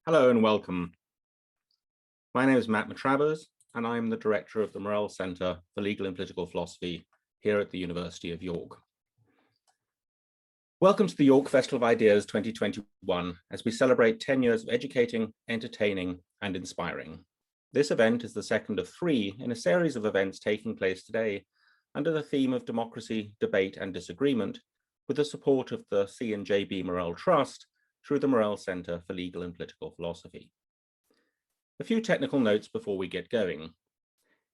Hello and welcome. My name is Matravers, and I'm the director of the Morrell Centre for Legal and Political Philosophy here at the University of York. Welcome to the York Festival of Ideas 2021, as we celebrate 10 years of educating, entertaining, and inspiring. This event is the second of 3 in a series of events taking place today under the theme of democracy, debate, and disagreement, with the support of the C&JB Morrell Trust through the Morrell Centre for Legal and Political Philosophy. A few technical notes before we get going.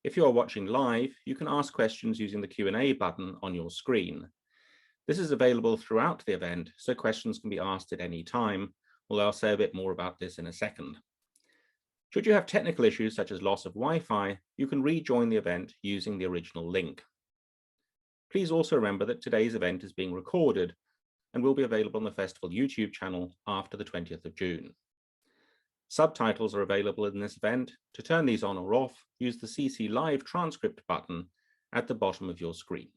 If you are watching live, you can ask questions using the Q&A button on your screen. This is available throughout the event, so questions can be asked at any time, although I'll say a bit more about this in a second. Should you have technical issues such as loss of Wi-Fi, you can rejoin the event using the original link. Please also remember that today's event is being recorded and will be available on the festival YouTube channel after the 20th of June. Subtitles are available in this event. To turn these on or off, use the CC Live transcript button at the bottom of your screen.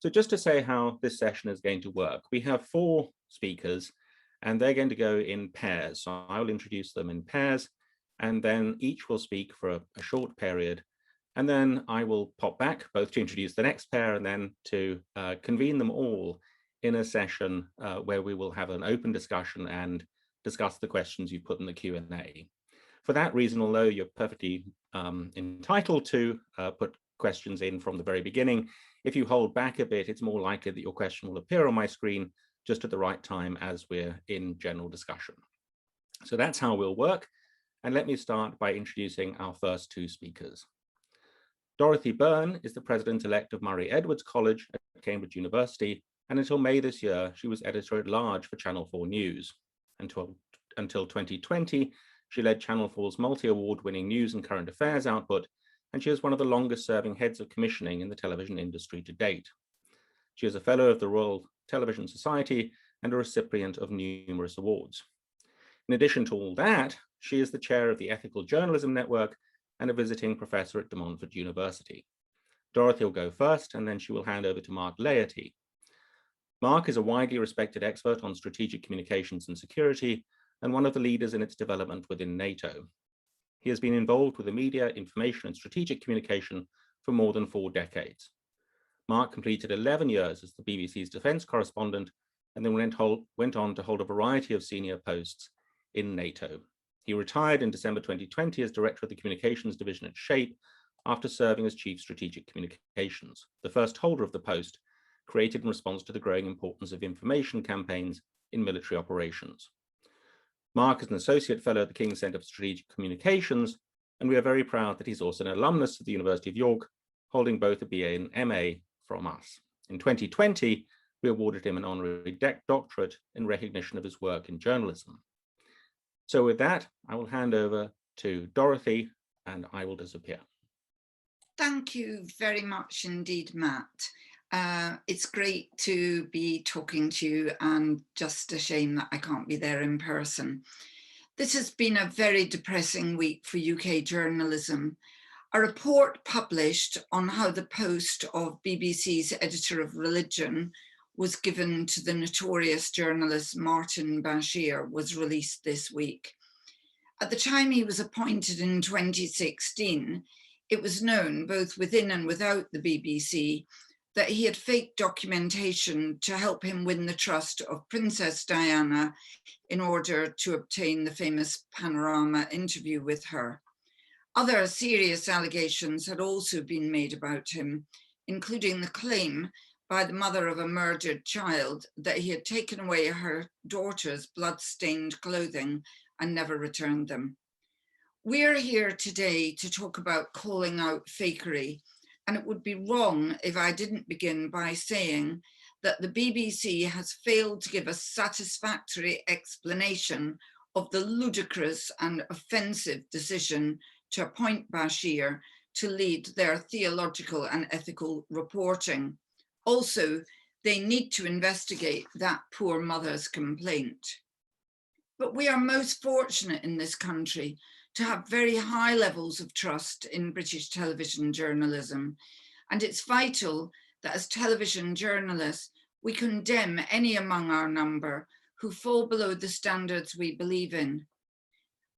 So just to say how this session is going to work, we have 4 speakers and they're going to go in pairs. So I will introduce them in pairs and then each will speak for a short period. And then I will pop back both to introduce the next pair and then to convene them all in a session where we will have an open discussion and discuss the questions you put in the Q&A. For that reason, although you're perfectly entitled to put questions in from the very beginning, if you hold back a bit, it's more likely that your question will appear on my screen just at the right time as we're in general discussion. So that's how we'll work. And let me start by introducing our first 2 speakers. Dorothy Byrne is the president-elect of Murray Edwards College at Cambridge University, and until May this year, she was editor-at-large for Channel 4 News. Until 2020, she led Channel 4's multi-award-winning news and current affairs output, and she is one of the longest-serving heads of commissioning in the television industry to date. She is a fellow of the Royal Television Society and a recipient of numerous awards. In addition to all that, she is the chair of the Ethical Journalism Network and a visiting professor at De Montfort University. Dorothy will go first, and then she will hand over to Mark Laity. Mark is a widely respected expert on strategic communications and security, and one of the leaders in its development within NATO. He has been involved with the media, information, and strategic communication for more than 4 decades. Mark completed 11 years as the BBC's defence correspondent, and then went on to hold a variety of senior posts in NATO. He retired in December 2020 as director of the communications division at SHAPE after serving as chief strategic communications, the first holder of the post, created in response to the growing importance of information campaigns in military operations. Mark is an associate fellow at the King's Centre for Strategic Communications, and we are very proud that he's also an alumnus of the University of York, holding both a BA and MA from us. In 2020, we awarded him an honorary doctorate in recognition of his work in journalism. So with that, I will hand over to Dorothy, and I will disappear. Thank you very much indeed, Matt. It's great to be talking to you, and just a shame that I can't be there in person. This has been a very depressing week for UK journalism. A report published on how the post of BBC's editor of religion was given to the notorious journalist Martin Bashir was released this week. At the time he was appointed in 2016, it was known both within and without the BBC that he had faked documentation to help him win the trust of Princess Diana in order to obtain the famous Panorama interview with her. Other serious allegations had also been made about him, including the claim by the mother of a murdered child that he had taken away her daughter's blood-stained clothing and never returned them. We're here today to talk about calling out fakery, and it would be wrong if I didn't begin by saying that the BBC has failed to give a satisfactory explanation of the ludicrous and offensive decision to appoint Bashir to lead their theological and ethical reporting. Also, they need to investigate that poor mother's complaint. But we are most fortunate in this country to have very high levels of trust in British television journalism. And it's vital that as television journalists, we condemn any among our number who fall below the standards we believe in.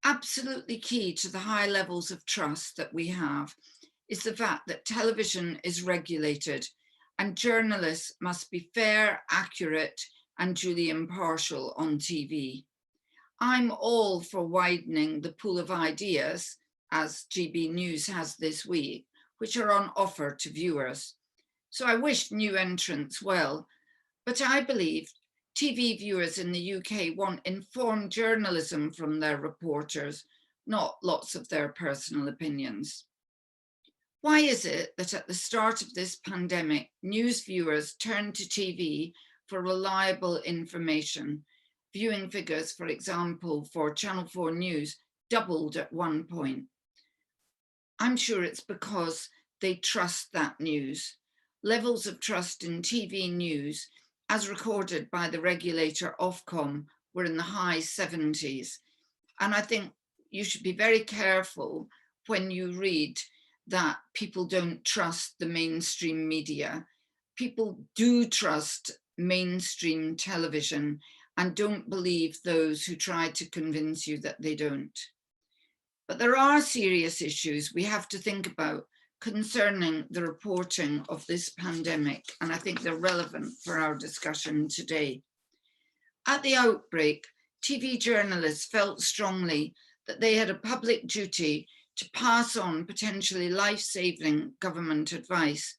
Absolutely key to the high levels of trust that we have is the fact that television is regulated and journalists must be fair, accurate, and duly impartial on TV. I'm all for widening the pool of ideas, as GB News has this week, which are on offer to viewers. So I wish new entrants well, but I believe TV viewers in the UK want informed journalism from their reporters, not lots of their personal opinions. Why is it that at the start of this pandemic, news viewers turned to TV for reliable information? Viewing figures, for example, for Channel 4 News doubled at one point. I'm sure it's because they trust that news. Levels of trust in TV news, as recorded by the regulator Ofcom, were in the high 70s. And I think you should be very careful when you read that people don't trust the mainstream media. People do trust mainstream television and don't believe those who try to convince you that they don't. But there are serious issues we have to think about concerning the reporting of this pandemic, and I think they're relevant for our discussion today. At the outbreak, TV journalists felt strongly that they had a public duty to pass on potentially life-saving government advice.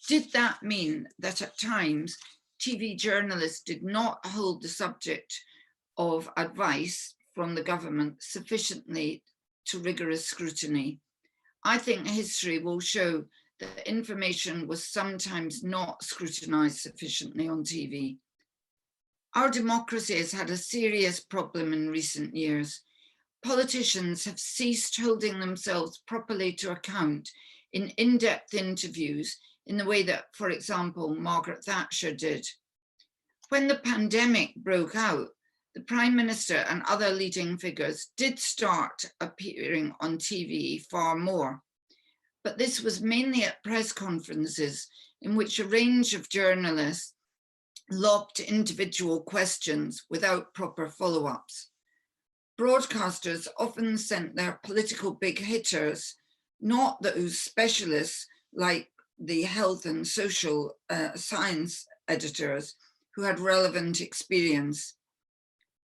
Did that mean that at times TV journalists did not hold the subject of advice from the government sufficiently to rigorous scrutiny? I think history will show that information was sometimes not scrutinized sufficiently on TV. Our democracy has had a serious problem in recent years. Politicians have ceased holding themselves properly to account in in-depth interviews in the way that, for example, Margaret Thatcher did. When the pandemic broke out, the Prime Minister and other leading figures did start appearing on TV far more. But this was mainly at press conferences in which a range of journalists lobbed individual questions without proper follow-ups. Broadcasters often sent their political big hitters, not those specialists like the health and social science editors who had relevant experience.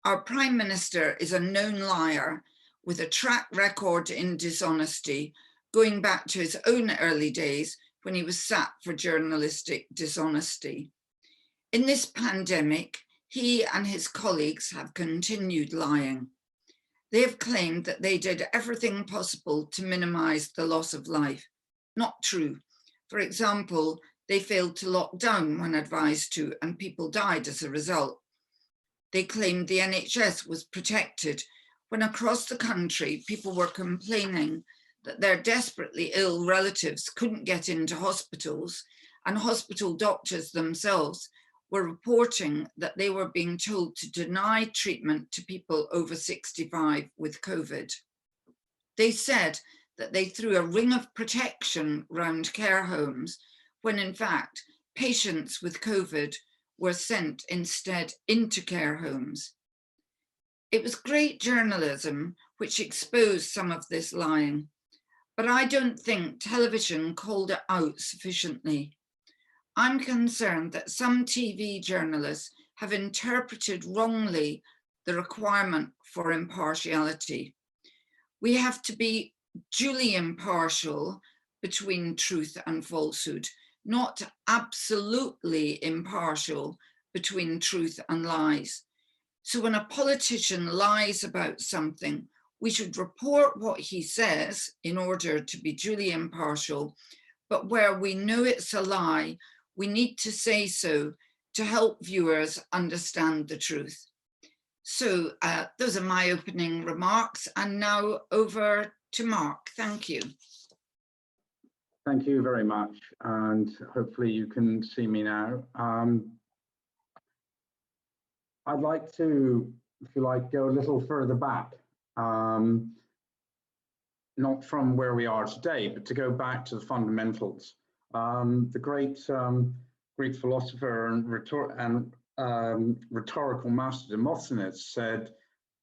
Our Prime Minister is a known liar with a track record in dishonesty, going back to his own early days when he was sacked for journalistic dishonesty. In this pandemic, he and his colleagues have continued lying. They have claimed that they did everything possible to minimize the loss of life. Not true. For example, they failed to lock down when advised to, and people died as a result. They claimed the NHS was protected when across the country, people were complaining that their desperately ill relatives couldn't get into hospitals, and hospital doctors themselves were reporting that they were being told to deny treatment to people over 65 with COVID. They said that they threw a ring of protection around care homes, when in fact, patients with COVID were sent instead into care homes. It was great journalism which exposed some of this lying, but I don't think television called it out sufficiently. I'm concerned that some TV journalists have interpreted wrongly the requirement for impartiality. We have to be duly impartial between truth and falsehood, not absolutely impartial between truth and lies. So when a politician lies about something, we should report what he says in order to be duly impartial, but where we know it's a lie, we need to say so to help viewers understand the truth. So those are my opening remarks, and now over to Mark. Thank you. Thank you very much, and hopefully you can see me now. I'd like to, if you like, go a little further back, not from where we are today, but to go back to the fundamentals. The great Greek philosopher and rhetorical master Demosthenes said,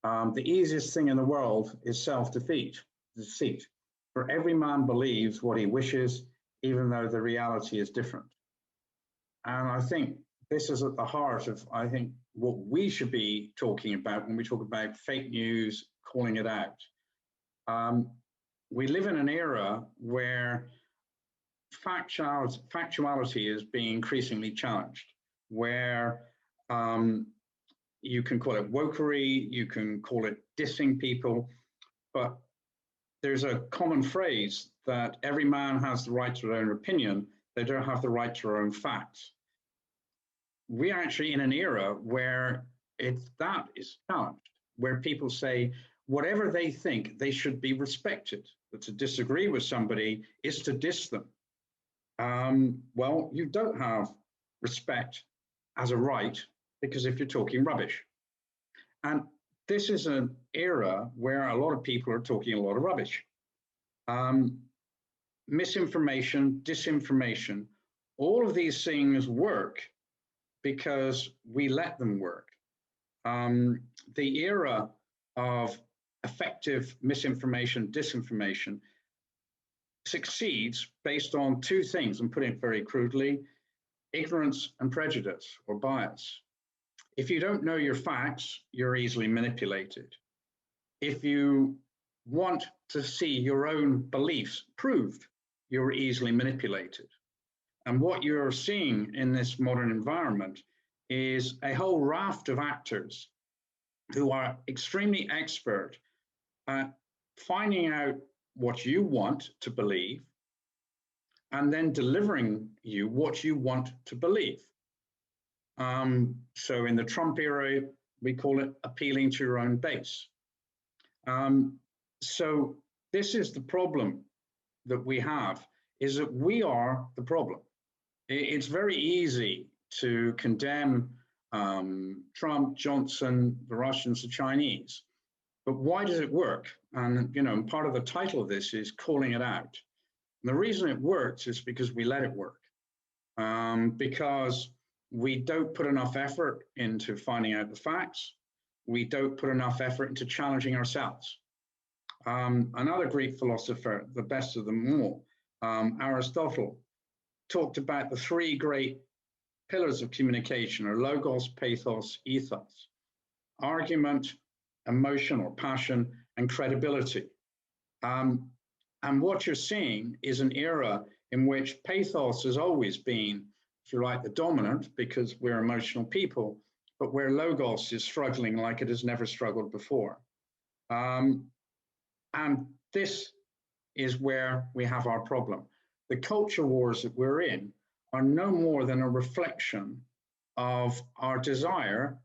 The easiest thing in the world is self-defeat, deceit. For every man believes what he wishes, even though the reality is different. And I think this is at the heart of, I think, what we should be talking about when we talk about fake news, calling it out. We live in an era where factuality is being increasingly challenged, where you can call it wokery, you can call it dissing people, but there's a common phrase that every man has the right to their own opinion, they don't have the right to their own facts. We're actually in an era where that is challenged, where people say whatever they think, they should be respected. But to disagree with somebody is to diss them. Well, you don't have respect as a right, because if you're talking rubbish. And this is an era where a lot of people are talking a lot of rubbish. Misinformation, disinformation, all of these things work because we let them work. The era of effective misinformation, disinformation succeeds based on two things, and putting it very crudely: ignorance and prejudice or bias. If you don't know your facts, you're easily manipulated. If you want to see your own beliefs proved, you're easily manipulated. And what you're seeing in this modern environment is a whole raft of actors who are extremely expert at finding out what you want to believe and then delivering you what you want to believe. So in the Trump era, we call it appealing to your own base. So this is the problem that we have, is that we are the problem. It's very easy to condemn Trump, Johnson, the Russians, the Chinese, but why does it work? And part of the title of this is calling it out. And the reason it works is because we let it work, because we don't put enough effort into finding out the facts. We don't put enough effort into challenging ourselves. Another Greek philosopher, the best of them all, Aristotle, talked about the three great pillars of communication, or logos, pathos, ethos: argument, emotion or passion, and credibility. And what you're seeing is an era in which pathos has always been, if you like, the dominant, because we're emotional people, but where logos is struggling like it has never struggled before. And this is where we have our problem. The culture wars that we're in are no more than a reflection of our desire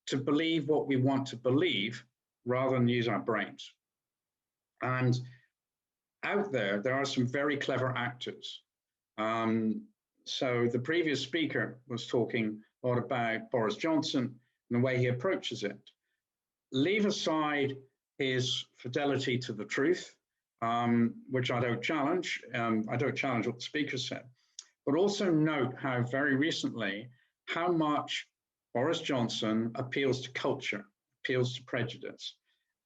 to believe what we want to believe rather than use our brains. And out there are some very clever actors. So the previous speaker was talking a lot about Boris Johnson and the way he approaches it. Leave aside his fidelity to the truth, which I don't challenge. I don't challenge what the speaker said, but also note how very recently, how much Boris Johnson appeals to culture, appeals to prejudice.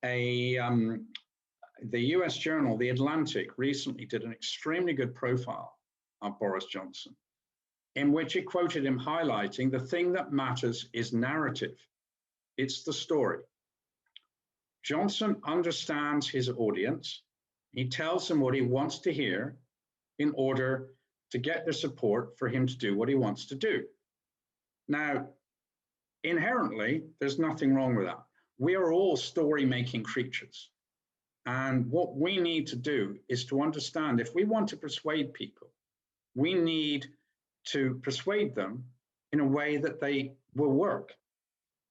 The US journal, The Atlantic, recently did an extremely good profile of Boris Johnson, in which it quoted him highlighting the thing that matters is narrative. It's the story. Johnson understands his audience. He tells them what he wants to hear in order to get their support for him to do what he wants to do. Now, inherently, there's nothing wrong with that. We are all story-making creatures. And what we need to do is to understand, if we want to persuade people, we need to persuade them in a way that they will work.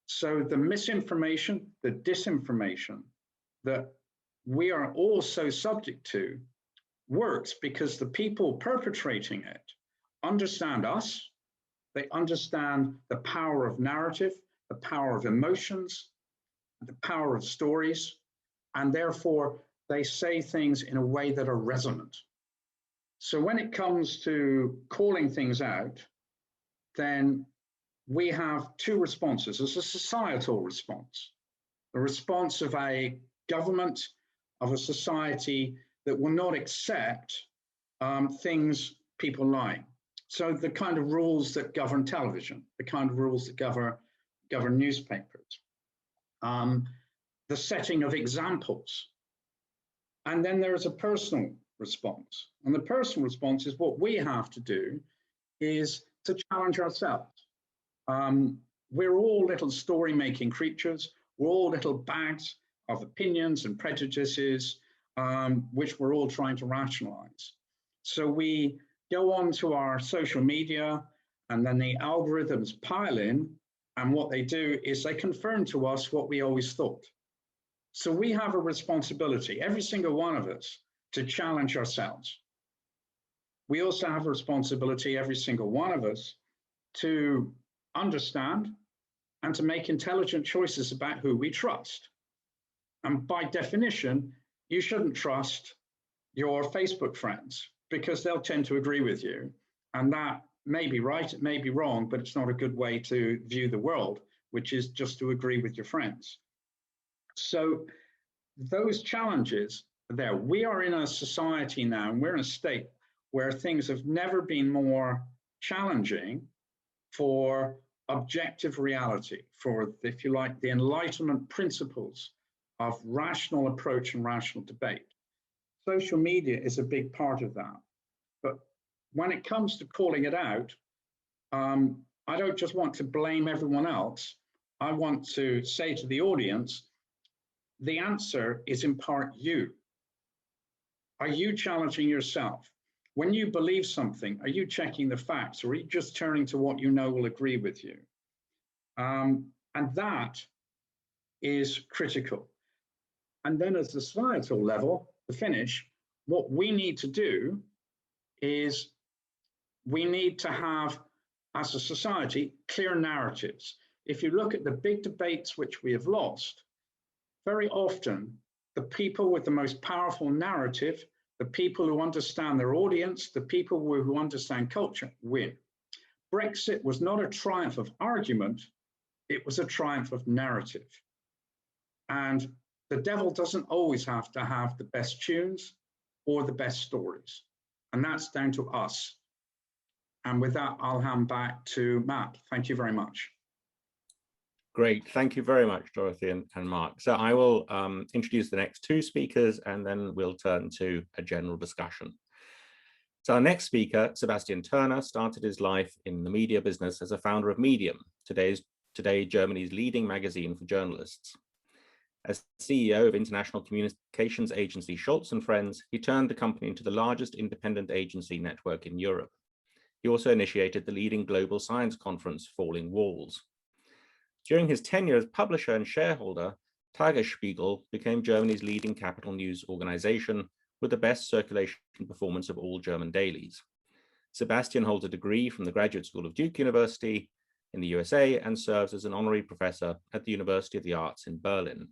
So the misinformation, the disinformation that we are all so subject to works because the people perpetrating it understand us, they understand the power of narrative, the power of emotions, the power of stories, and therefore they say things in a way that are resonant. So when it comes to calling things out, then we have two responses. There's a societal response. the response of a government, of a society that will not accept things people like. So the kind of rules that govern television, the kind of rules that govern newspapers, the setting of examples. And then there is a personal response. And the personal response is what we have to do is to challenge ourselves. We're all little story-making creatures. We're all little bags of opinions and prejudices, which we're all trying to rationalize. So we go on to our social media, and then the algorithms pile in, and what they do is they confirm to us what we always thought. So we have a responsibility, every single one of us, to challenge ourselves. We also have a responsibility, every single one of us, to understand and to make intelligent choices about who we trust. And by definition, you shouldn't trust your Facebook friends because they'll tend to agree with you. And that may be right, it may be wrong, but it's not a good way to view the world, which is just to agree with your friends. So those challenges are there. We are in a society now, and we're in a state where things have never been more challenging for objective reality, for, if you like, the Enlightenment principles of rational approach and rational debate. Social media is a big part of that. But when it comes to calling it out, I don't just want to blame everyone else. I want to say to the audience, the answer is in part you. Are you challenging yourself? When you believe something, are you checking the facts, or are you just turning to what you know will agree with you? And that is critical. And then at the societal level, to finish, what we need to do is we need to have, as a society, clear narratives. If you look at the big debates which we have lost, very often the people with the most powerful narrative, the people who understand their audience, the people who understand culture, win. Brexit was not a triumph of argument, it was a triumph of narrative. And the devil doesn't always have to have the best tunes or the best stories. And that's down to us. And with that, I'll hand back to Matt. Thank you very much. Great, thank you very much, Dorothy and Mark. So I will introduce the next two speakers, and then we'll turn to a general discussion. So our next speaker, Sebastian Turner, started his life in the media business as a founder of Medium, today Germany's leading magazine for journalists. As CEO of international communications agency Schultz & Friends, he turned the company into the largest independent agency network in Europe. He also initiated the leading global science conference, Falling Walls. During his tenure as publisher and shareholder, Tagesspiegel became Germany's leading capital news organization with the best circulation performance of all German dailies. Sebastian holds a degree from the Graduate School of Duke University in the USA and serves as an honorary professor at the University of the Arts in Berlin.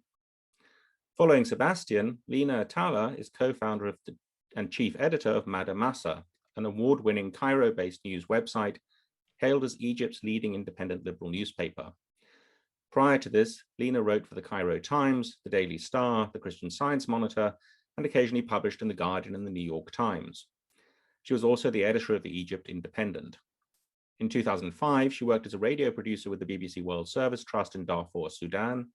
Following Sebastian, Lina Attalah is co-founder of and chief editor of Madamassa, an award-winning Cairo-based news website hailed as Egypt's leading independent liberal newspaper. Prior to this, Lina wrote for the Cairo Times, the Daily Star, the Christian Science Monitor, and occasionally published in the Guardian and the New York Times. She was also the editor of the Egypt Independent. In 2005, she worked as a radio producer with the BBC World Service Trust in Darfur, Sudan.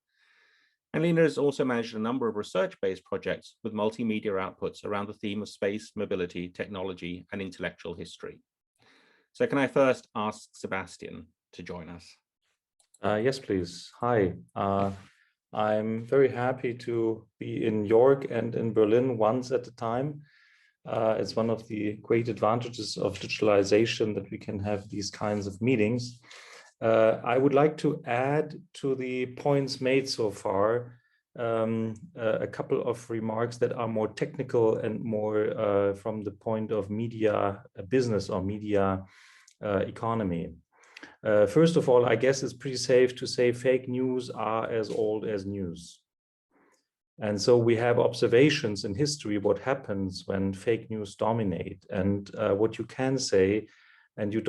And Lina has also managed a number of research-based projects with multimedia outputs around the theme of space, mobility, technology, and intellectual history. So can I first ask Sebastian to join us? Yes, please. Hi. I'm very happy to be in York and in Berlin once at a time. It's one of the great advantages of digitalization that we can have these kinds of meetings. I would like to add to the points made so far a couple of remarks that are more technical and more from the point of media business or media economy. First of all, I guess it's pretty safe to say fake news are as old as news. And so we have observations in history what happens when fake news dominate. And what you can say, And you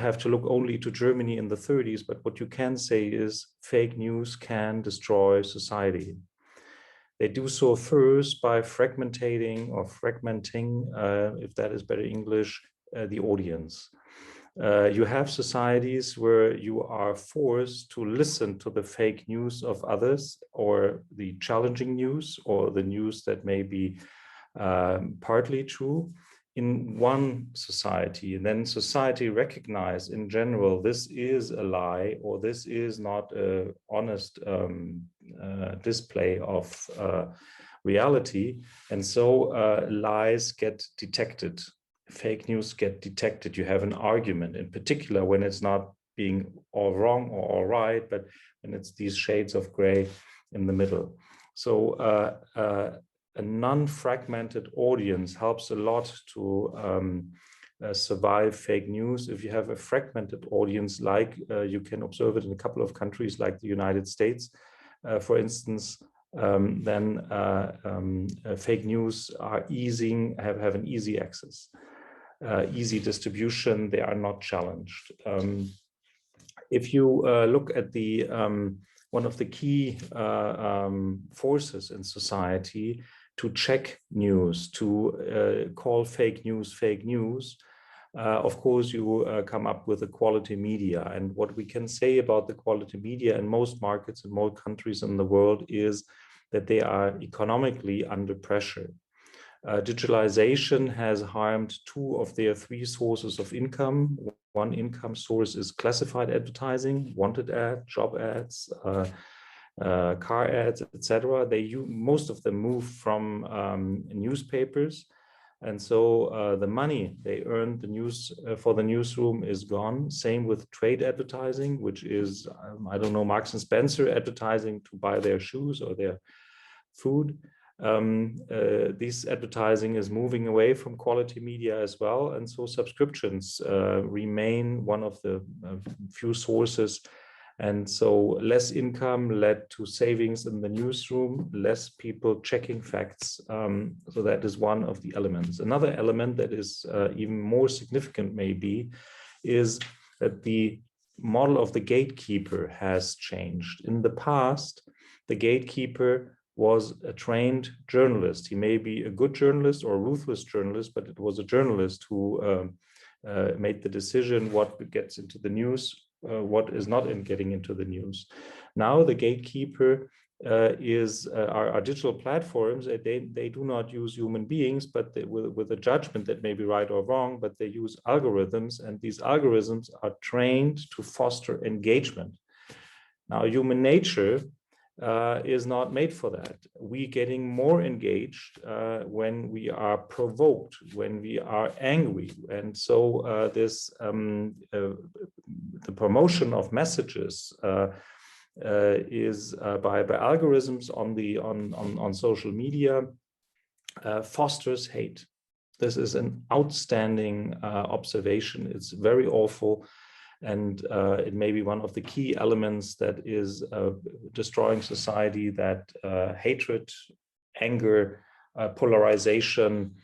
have to look only to Germany in the 30s, but what you can say is fake news can destroy society. They do so first by fragmenting, if that is better English, the audience. You have societies where you are forced to listen to the fake news of others, or the challenging news, or the news that may be partly true in one society, and then society recognize in general this is a lie, or this is not an honest display of reality, and so lies get detected, fake news get detected. You have an argument, in particular when it's not being all wrong or all right, but when it's these shades of gray in the middle. So a non-fragmented audience helps a lot to survive fake news. If you have a fragmented audience, like you can observe it in a couple of countries like the United States, for instance, then fake news are have an easy access, easy distribution. They are not challenged. If you look at the one of the key forces in society to check news, to call fake news, of course, you come up with the quality media. And what we can say about the quality media in most markets, in most countries in the world, is that they are economically under pressure. Digitalization has harmed 2 of their 3 sources of income. One income source is classified advertising, wanted ads, job ads, car ads, etc. Most of them move from newspapers, and so the money they earn for the newsroom is gone. Same with trade advertising, which is I don't know, Marks and Spencer advertising to buy their shoes or their food. This advertising is moving away from quality media as well, and so subscriptions remain one of the few sources. And so less income led to savings in the newsroom, less people checking facts. So that is one of the elements. Another element that is even more significant maybe is that the model of the gatekeeper has changed. In the past, the gatekeeper was a trained journalist. He may be a good journalist or a ruthless journalist, but it was a journalist who made the decision what gets into the news, what is not getting into the news. Now the gatekeeper are digital platforms. They do not use human beings, but with a judgment that may be right or wrong, but they use algorithms, and these algorithms are trained to foster engagement. Now, human nature is not made for that. We getting more engaged when we are provoked, when we are angry, and so the promotion of messages is by algorithms on social media fosters hate. This is an outstanding observation. It's very awful. And it may be one of the key elements that is destroying society, that hatred, anger, polarization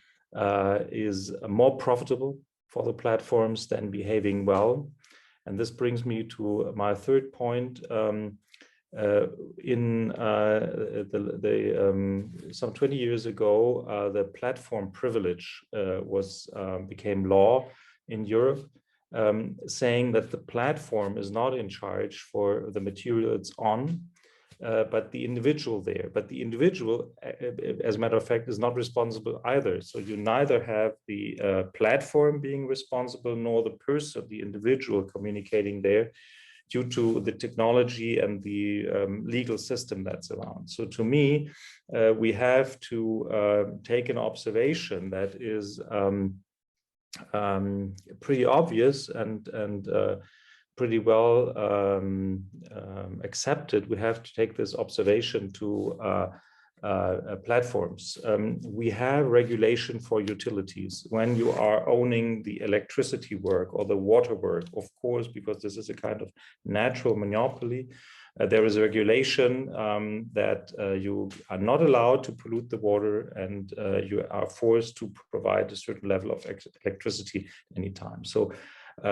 is more profitable for the platforms than behaving well. And this brings me to my third point. Some 20 years ago, the platform privilege became law in Europe. Saying that the platform is not in charge for the material it's on, but the individual there. But the individual, as a matter of fact, is not responsible either. So you neither have the platform being responsible nor the person, the individual communicating there, due to the technology and the legal system that's around. So to me, we have to take an observation that is pretty obvious and pretty well accepted. We have to take this observation to platforms. We have regulation for utilities. When you are owning the electricity work or the water work, of course, because this is a kind of natural monopoly, there is a regulation that you are not allowed to pollute the water, and you are forced to provide a certain level of electricity anytime. So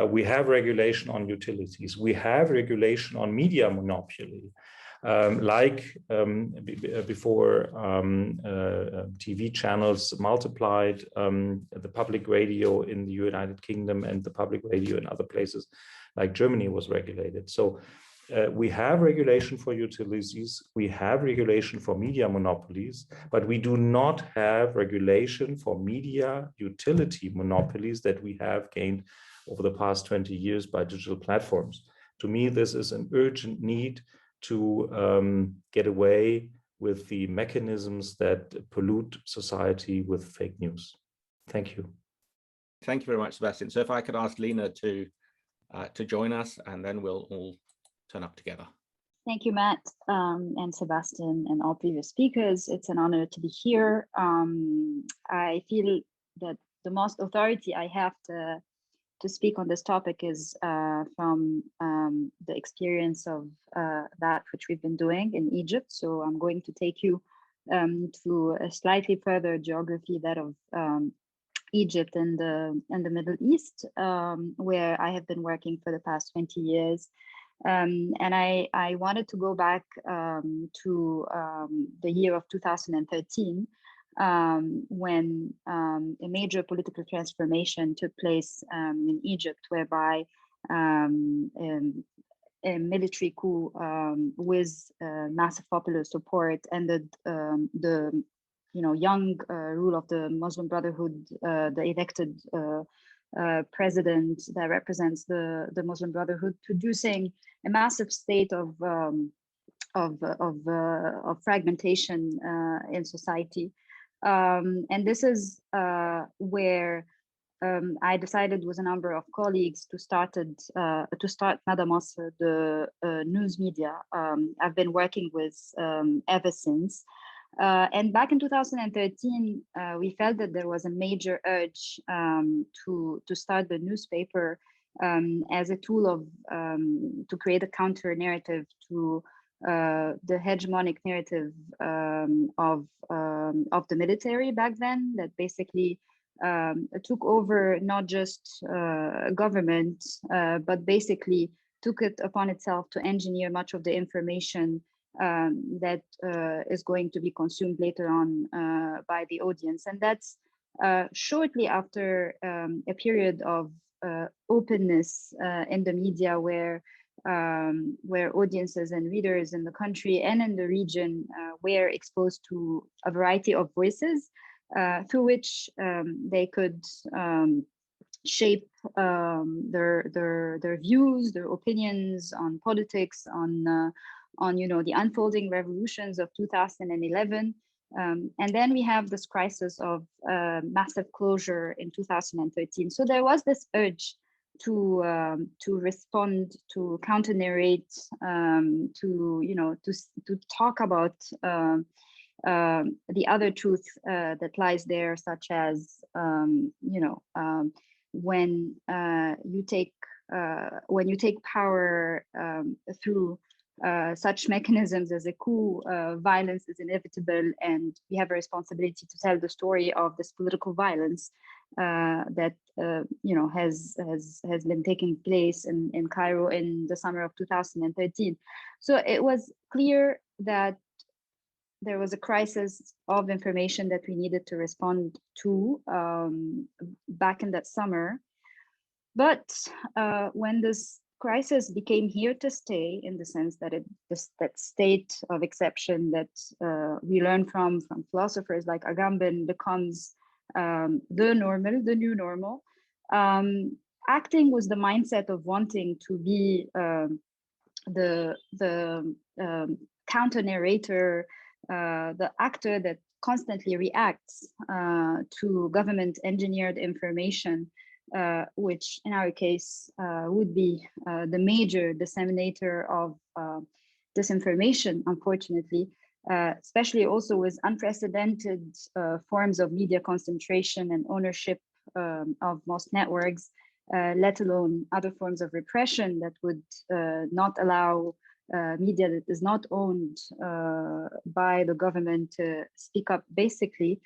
We have regulation on utilities. We have regulation on media monopoly. Before TV channels multiplied, the public radio in the United Kingdom and the public radio in other places like Germany was regulated. So we have regulation for utilities, we have regulation for media monopolies, but we do not have regulation for media utility monopolies that we have gained over the past 20 years by digital platforms. To me, this is an urgent need to get away with the mechanisms that pollute society with fake news. Thank you. Thank you very much, Sebastian. So if I could ask Lina to join us, and then we'll all turn up together. Thank you, Matt, and Sebastian, and all previous speakers. It's an honor to be here. I feel that the most authority I have to speak on this topic is from the experience of that which we've been doing in Egypt. So I'm going to take you to a slightly further geography, that of Egypt and the Middle East, where I have been working for the past 20 years. And I wanted to go back to the year of 2013, when a major political transformation took place in Egypt, whereby a military coup with massive popular support ended the young rule of the Muslim Brotherhood, the elected president that represents the Muslim Brotherhood, producing a massive state of fragmentation in society. And this is where I decided with a number of colleagues to start Mada Masr, the news media I've been working with ever since. And back in 2013, we felt that there was a major urge to start the newspaper as a tool of to create a counter narrative to the hegemonic narrative of the military back then, that basically took over not just government, but basically took it upon itself to engineer much of the information that is going to be consumed later on by the audience. And that's shortly after a period of openness in the media, where audiences and readers in the country and in the region were exposed to a variety of voices through which they could shape their views, their opinions on politics, on the unfolding revolutions of 2011. And then we have this crisis of massive closure in 2013. So there was this urge to respond, to counter narrate, to talk about the other truth that lies there, such as when you take power through such mechanisms as a coup, violence is inevitable, and we have a responsibility to tell the story of this political violence that has been taking place in Cairo in the summer of 2013. So it was clear that there was a crisis of information that we needed to respond to back in that summer. But when this crisis became here to stay, in the sense that that state of exception that we learn from philosophers like Agamben becomes the new normal, acting with the mindset of wanting to be the counter narrator, the actor that constantly reacts to government engineered information, which in our case would be the major disseminator of disinformation, unfortunately, especially also with unprecedented forms of media concentration and ownership of most networks, let alone other forms of repression that would not allow media that is not owned by the government to speak up. Basically,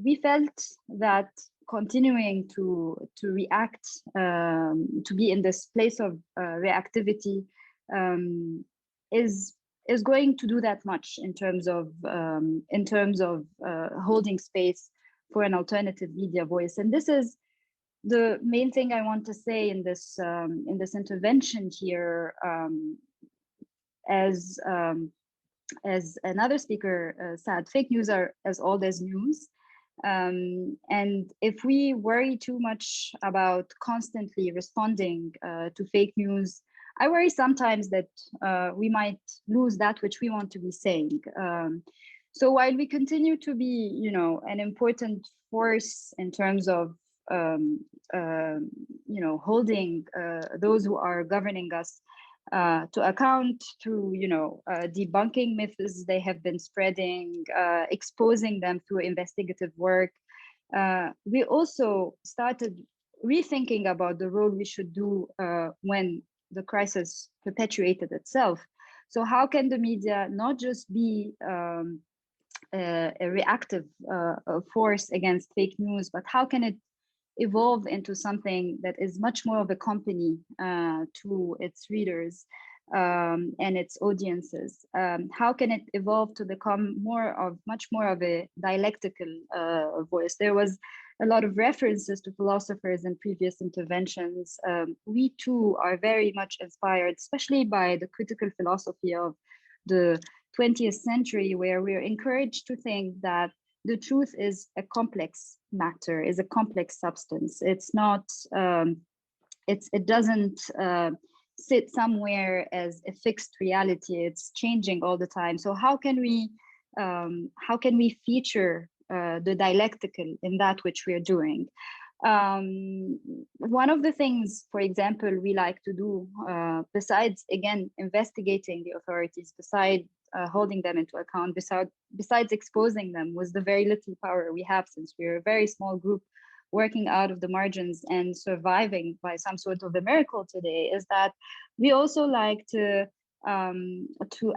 we felt that continuing to react, to be in this place of reactivity, is going to do that much in terms of holding space for an alternative media voice. And this is the main thing I want to say in this intervention here. As another speaker said, fake news are as old as news. And if we worry too much about constantly responding to fake news, I worry sometimes that we might lose that which we want to be saying. So while we continue to be, you know, an important force in terms of, you know, holding those who are governing us to account through, you know, debunking myths they have been spreading, exposing them through investigative work, we also started rethinking about the role we should do when the crisis perpetuated itself. So how can the media not just be a reactive force against fake news, but how can it evolve into something that is much more of a company to its readers and its audiences? How can it evolve to become much more of a dialectical voice? There was a lot of references to philosophers in previous interventions. We too are very much inspired, especially by the critical philosophy of the 20th century, where we're encouraged to think that the truth is a complex matter, is a complex substance. It's not, it doesn't sit somewhere as a fixed reality. It's changing all the time. So how can we feature the dialectical in that which we are doing? One of the things, for example, we like to do, besides, again, investigating the authorities, besides holding them into account, besides exposing them, was the very little power we have, since we're a very small group working out of the margins and surviving by some sort of a miracle today, is that we also like to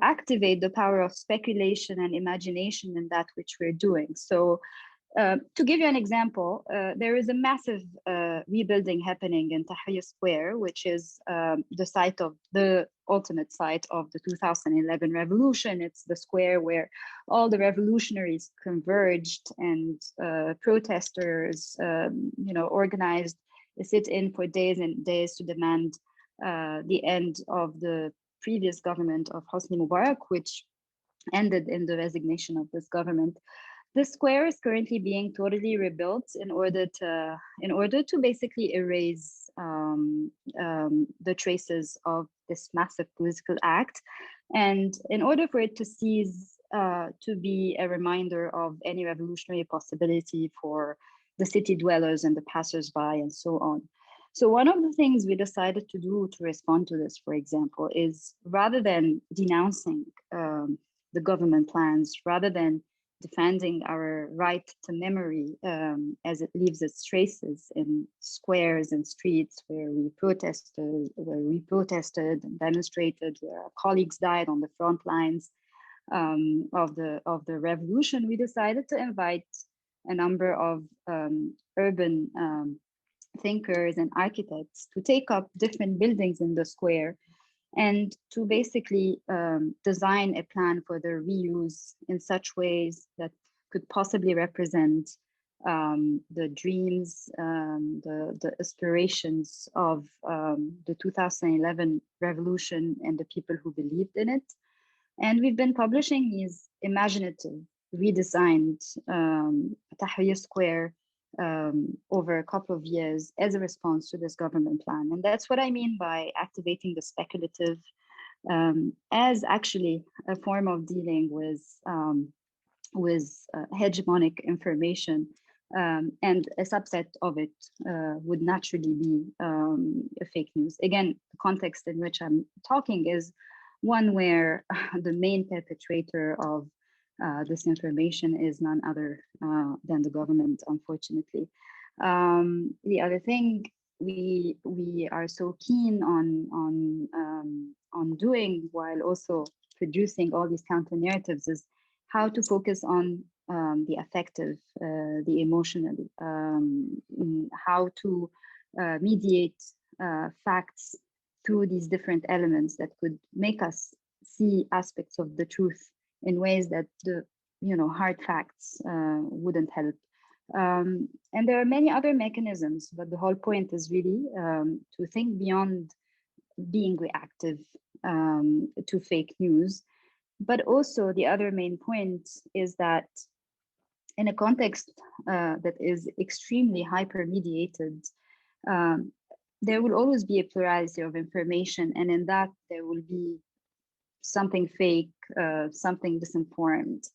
activate the power of speculation and imagination in that which we're doing. So to give you an example, there is a massive rebuilding happening in Tahrir Square, which is the ultimate site of the 2011 revolution. It's the square where all the revolutionaries converged, and protesters, you know, organized a sit-in for days and days to demand the end of the previous government of Hosni Mubarak, which ended in the resignation of this government. The square is currently being totally rebuilt in order to basically erase the traces of this massive political act, and in order for it to cease to be a reminder of any revolutionary possibility for the city dwellers and the passers-by and so on. So one of the things we decided to do to respond to this, for example, is rather than denouncing the government plans, rather than defending our right to memory as it leaves its traces in squares and streets where we protested and demonstrated, where our colleagues died on the front lines of the revolution, we decided to invite a number of urban thinkers and architects to take up different buildings in the square and to basically design a plan for their reuse in such ways that could possibly represent the dreams, the aspirations of the 2011 revolution and the people who believed in it. And we've been publishing these imaginative, redesigned Tahrir Square over a couple of years as a response to this government plan. And that's what I mean by activating the speculative as actually a form of dealing with hegemonic information, and a subset of it would naturally be a fake news. Again, the context in which I'm talking is one where the main perpetrator of this information is none other than the government, unfortunately. The other thing we are so keen on doing, while also producing all these counter narratives, is how to focus on the affective, the emotional, how to mediate facts through these different elements that could make us see aspects of the truth in ways that the hard facts wouldn't help. And there are many other mechanisms, but the whole point is really to think beyond being reactive to fake news. But also the other main point is that in a context that is extremely hyper-mediated, there will always be a plurality of information, and in that there will be something fake, something disinformed.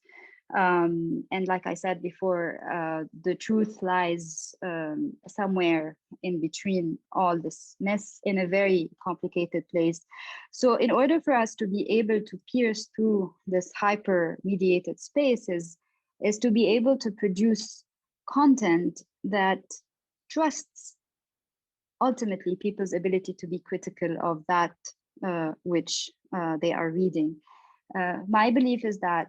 And like I said before, the truth lies somewhere in between all this mess in a very complicated place. So in order for us to be able to pierce through this hyper-mediated space is to be able to produce content that trusts ultimately people's ability to be critical of that which they are reading. My belief is that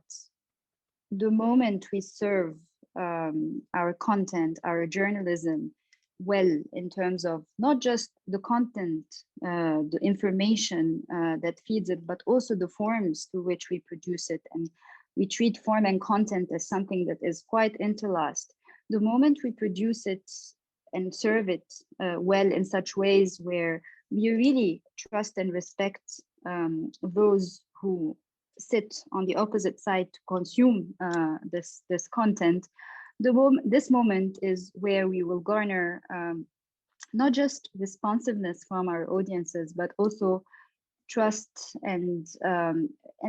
the moment we serve our content, our journalism well in terms of not just the content, the information that feeds it, but also the forms through which we produce it. And we treat form and content as something that is quite interlaced. The moment we produce it and serve it well in such ways where we really trust and respect those who sit on the opposite side to consume this content, this moment is where we will garner not just responsiveness from our audiences, but also trust, and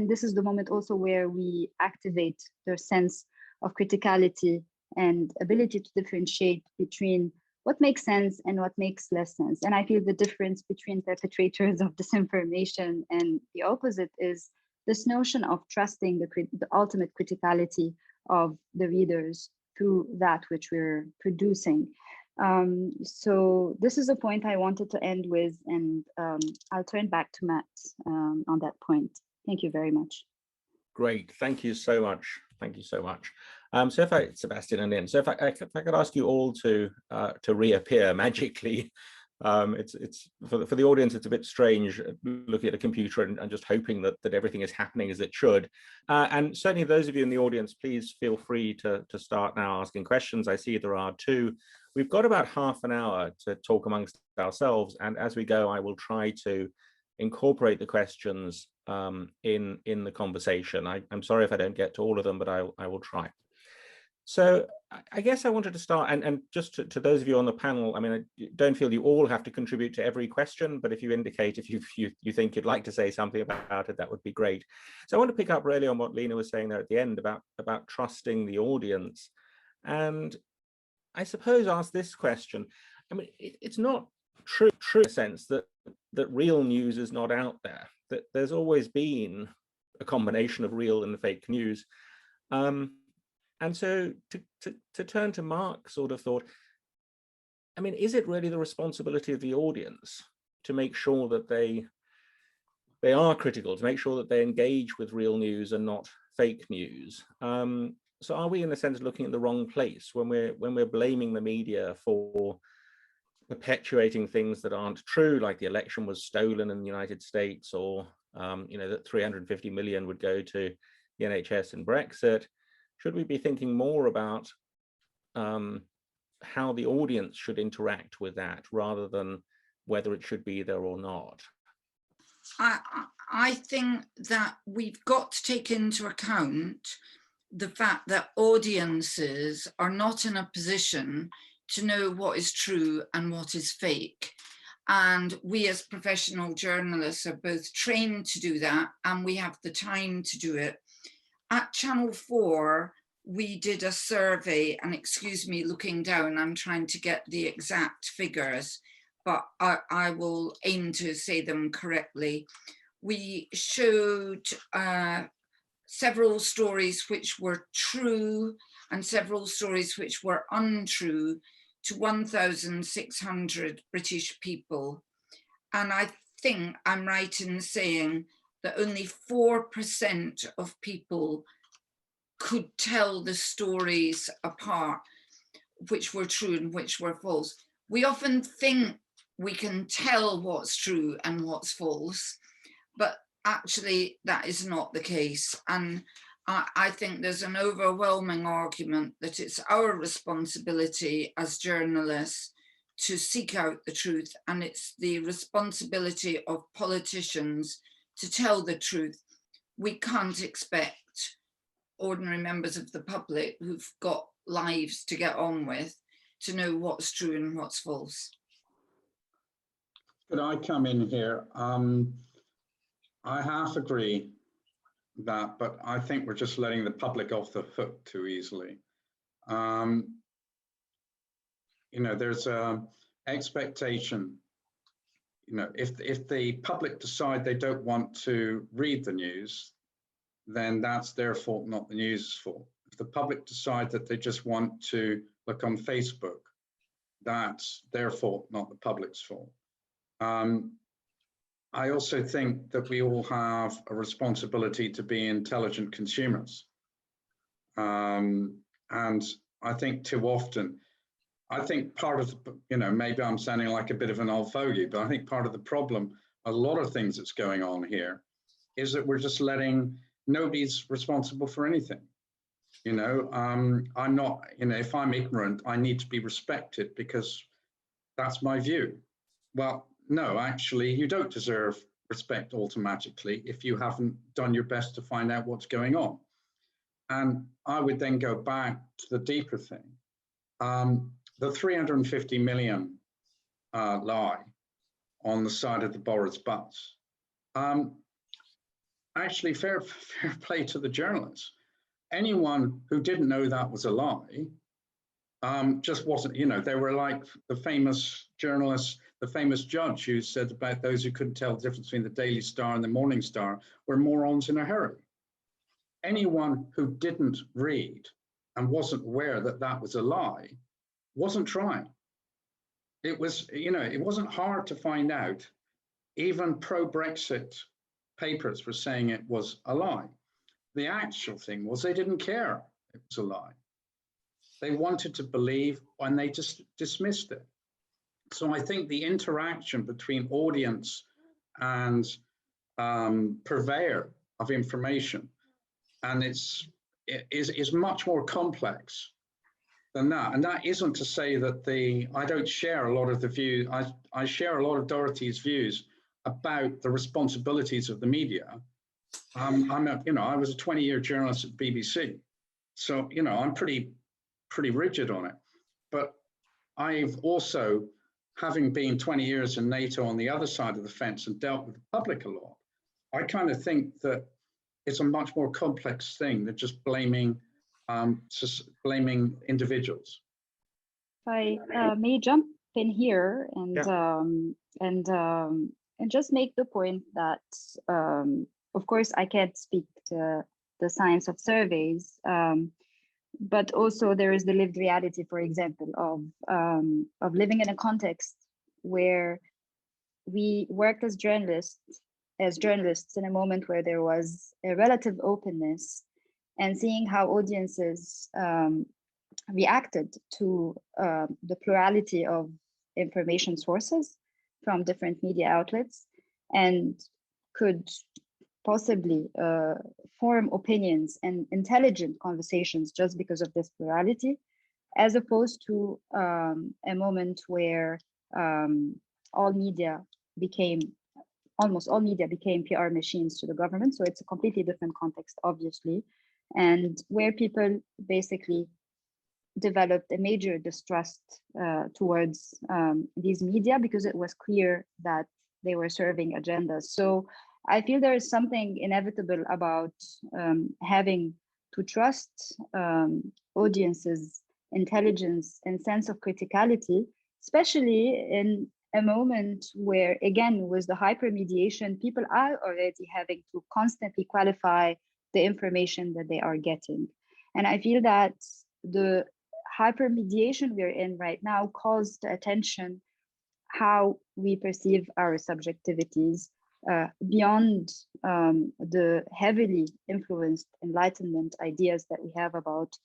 this is the moment also where we activate their sense of criticality and ability to differentiate between what makes sense and what makes less sense. And I feel the difference between perpetrators of disinformation and the opposite is this notion of trusting the ultimate criticality of the readers through that which we're producing. So this is a point I wanted to end with, and I'll turn back to Matt on that point. Thank you very much. Great, thank you so much. Thank you so much. So Sebastian and Lynn, so if I could ask you all to reappear magically. It's for the audience, it's a bit strange looking at a computer and just hoping that everything is happening as it should. And certainly those of you in the audience, please feel free to start now asking questions. I see there are two. We've got about half an hour to talk amongst ourselves, and as we go, I will try to incorporate the questions in the conversation. I'm sorry if I don't get to all of them, but I will try. So I guess I wanted to start, and just to those of you on the panel, I mean, I don't feel you all have to contribute to every question, but if you indicate if you think you'd like to say something about it, that would be great. So I want to pick up really on what Lina was saying there at the end about trusting the audience. And I suppose ask this question. I mean, it's not true in a sense that real news is not out there, that there's always been a combination of real and fake news. And so to turn to Mark sort of thought, I mean, is it really the responsibility of the audience to make sure that they are critical, to make sure that they engage with real news and not fake news? So are we in a sense looking at the wrong place when we're blaming the media for perpetuating things that aren't true, like the election was stolen in the United States, or that 350 million would go to the NHS and Brexit? Should we be thinking more about how the audience should interact with that rather than whether it should be there or not? I think that we've got to take into account the fact that audiences are not in a position to know what is true and what is fake. And we as professional journalists are both trained to do that, and we have the time to do it. At Channel 4, we did a survey, and excuse me looking down, I'm trying to get the exact figures, but I will aim to say them correctly. We showed several stories which were true and several stories which were untrue to 1,600 British people. And I think I'm right in saying that only 4% of people could tell the stories apart, which were true and which were false. We often think we can tell what's true and what's false, but actually that is not the case. And I think there's an overwhelming argument that it's our responsibility as journalists to seek out the truth, and it's the responsibility of politicians to tell the truth. We can't expect ordinary members of the public who've got lives to get on with to know what's true and what's false. Could I come in here? I half agree that, but I think we're just letting the public off the hook too easily. You know, there's a expectation, you know, if the public decide they don't want to read the news, then that's their fault, not the news's fault. If the public decide that they just want to look on Facebook, that's their fault, not the public's fault. I also think that we all have a responsibility to be intelligent consumers. And I think too often, I think part of, you know, maybe I'm sounding like a bit of an old fogey, but I think part of the problem, a lot of things that's going on here, is that we're just letting, nobody's responsible for anything. You know, I'm not, you know, if I'm ignorant, I need to be respected because that's my view. Well, no, actually, you don't deserve respect automatically if you haven't done your best to find out what's going on. And I would then go back to the deeper thing. The 350 million lie on the side of the borrowers' butts. Actually, fair play to the journalists. Anyone who didn't know that was a lie just wasn't, you know, they were like the famous journalist, the famous judge who said about those who couldn't tell the difference between the Daily Star and the Morning Star were morons in a hurry. Anyone who didn't read and wasn't aware that that was a lie wasn't trying. It was, you know, it wasn't hard to find out. Even pro-Brexit papers were saying it was a lie. The actual thing was they didn't care it was a lie. They wanted to believe and they just dismissed it. So I think the interaction between audience and purveyor of information, and is much more complex than that. And that isn't to say that I don't share a lot of the views. I share a lot of Dorothy's views about the responsibilities of the media. You know, I was a 20-year journalist at BBC, so you know I'm pretty rigid on it. But I've also, having been 20 years in NATO on the other side of the fence and dealt with the public a lot, I kind of think that it's a much more complex thing than just blaming individuals. If I may jump in here and just make the point that, of course, I can't speak to the science of surveys, but also there is the lived reality, for example, of living in a context where we worked as journalists in a moment where there was a relative openness, and seeing how audiences reacted to the plurality of information sources from different media outlets, and could possibly form opinions and intelligent conversations just because of this plurality, as opposed to a moment where almost all media became PR machines to the government. So it's a completely different context, obviously, and where people basically developed a major distrust towards these media because it was clear that they were serving agendas. So I feel there is something inevitable about having to trust audiences' intelligence and sense of criticality, especially in a moment where, again, with the hypermediation, people are already having to constantly qualify the information that they are getting. And I feel that the hypermediation we're in right now calls to attention how we perceive our subjectivities, beyond the heavily influenced Enlightenment ideas that we have about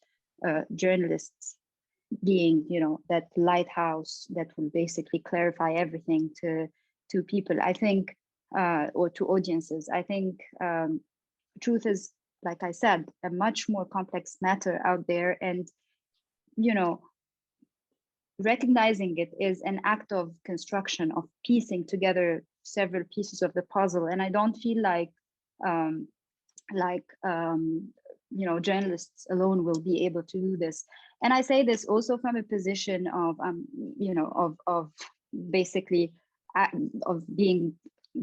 journalists being, that lighthouse that will basically clarify everything to people, I think, or to audiences. I think truth is, like I said, a much more complex matter out there, and recognizing it is an act of construction, of piecing together several pieces of the puzzle. And I don't feel like journalists alone will be able to do this. And I say this also from a position of basically of being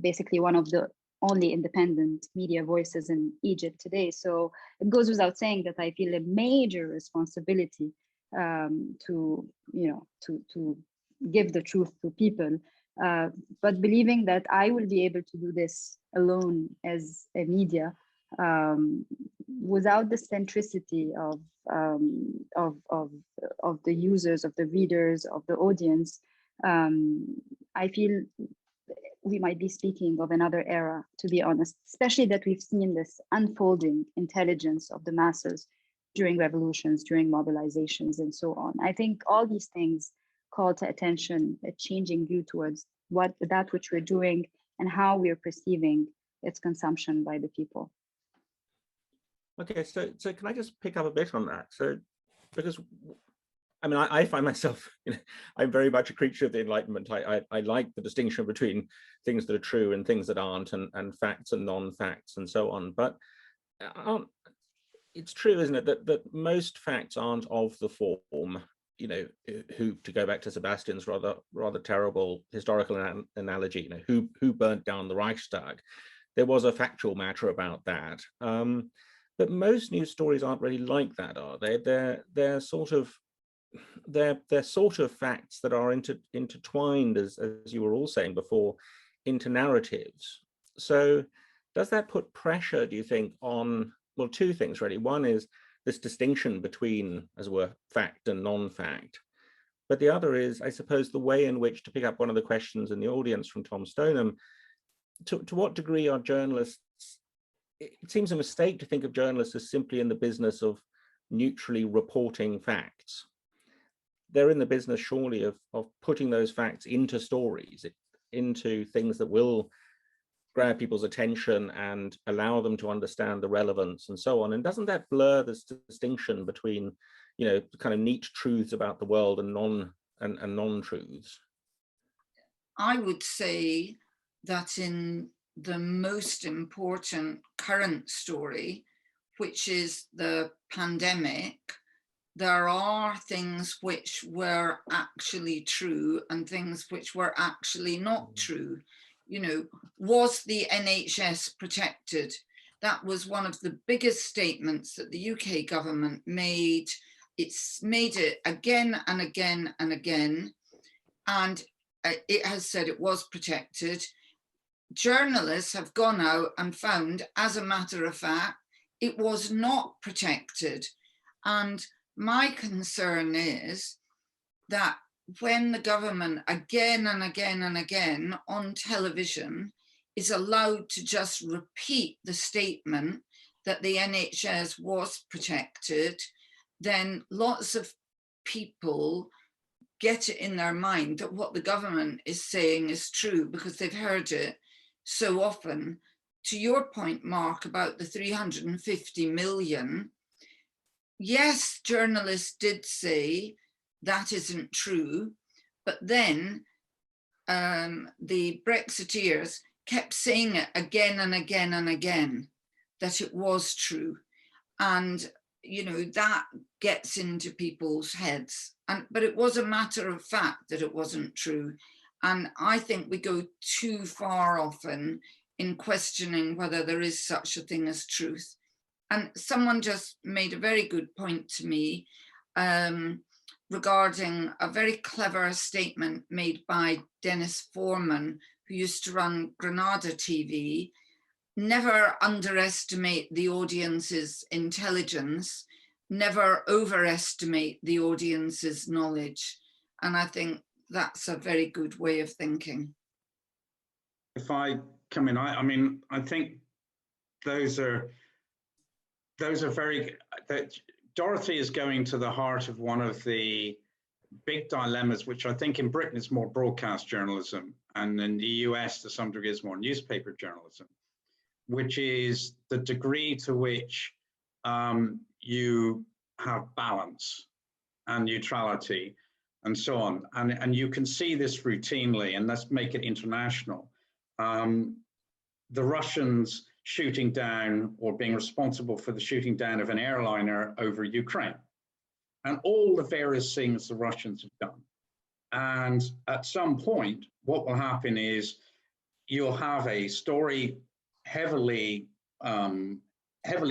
basically one of the only independent media voices in Egypt today. So it goes without saying that I feel a major responsibility to give the truth to people, but believing that I will be able to do this alone as a media, without the centricity of the users, of the readers, of the audience, I feel we might be speaking of another era, to be honest, especially that we've seen this unfolding intelligence of the masses during revolutions, during mobilizations, and so on. I think all these things call to attention a changing view towards that which we're doing and how we're perceiving its consumption by the people. Okay, so can I just pick up a bit on that? So, because I mean, I find myself, I'm very much a creature of the Enlightenment. I like the distinction between things that are true and things that aren't, and facts and non-facts and so on. But it's true, isn't it, that most facts aren't of the form, who, to go back to Sebastian's rather terrible historical analogy, who burnt down the Reichstag. There was a factual matter about that. But most news stories aren't really like that, are they? They're sort of facts that are intertwined, as you were all saying before, into narratives. So does that put pressure, do you think, on, well, two things really. One is this distinction between, as it were, fact and non-fact. But the other is, I suppose, the way in which, to pick up one of the questions in the audience from Tom Stoneham, to what degree are journalists, it seems a mistake to think of journalists as simply in the business of neutrally reporting facts. They're in the business, surely, of putting those facts into stories, into things that will grab people's attention and allow them to understand the relevance and so on. And doesn't that blur this distinction between, kind of neat truths about the world and non-truths? I would say that in the most important current story, which is the pandemic, there are things which were actually true and things which were actually not true. Was the NHS protected? That was one of the biggest statements that the UK government made. It's made it again and again and again, and it has said it was protected. Journalists have gone out and found, as a matter of fact, it was not protected. And my concern is that when the government again and again and again on television is allowed to just repeat the statement that the NHS was protected, then lots of people get it in their mind that what the government is saying is true because they've heard it so often. To your point, Mark, about the 350 million, yes, journalists did say that isn't true, but then the Brexiteers kept saying it again and again and again, that it was true. And, that gets into people's heads. But it was a matter of fact that it wasn't true. And I think we go too far often in questioning whether there is such a thing as truth. And someone just made a very good point to me regarding a very clever statement made by Dennis Foreman, who used to run Granada TV. Never underestimate the audience's intelligence, never overestimate the audience's knowledge. And I think that's a very good way of thinking. if I come in, I mean, I think those are very, Dorothy is going to the heart of one of the big dilemmas, which I think in Britain is more broadcast journalism, and in the US to some degree is more newspaper journalism, which is the degree to which you have balance and neutrality and so on. And you can see this routinely, and let's make it international. The Russians shooting down or being responsible for the shooting down of an airliner over Ukraine, and all the various things the Russians have done. And at some point, what will happen is you'll have a story heavily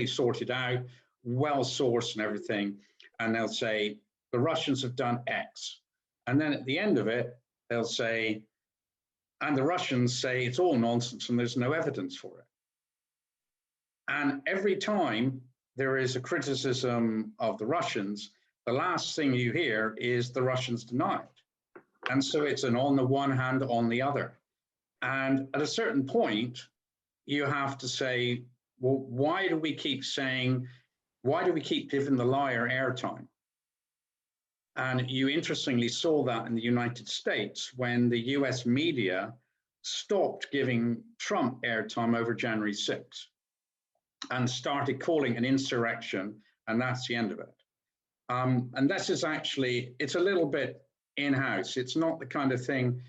sorted out, well sourced and everything, and they'll say the Russians have done X, and then at the end of it they'll say, and the Russians say it's all nonsense and there's no evidence for it. And every time there is a criticism of the Russians, the last thing you hear is the Russians deny it. And so it's an on the one hand, on the other. And at a certain point, you have to say, well, why do we keep saying, why do we keep giving the liar airtime? And you interestingly saw that in the United States when the US media stopped giving Trump airtime over January 6th and started calling an insurrection, and that's the end of it. And this is actually, it's a little bit in-house. It's not the kind of thing,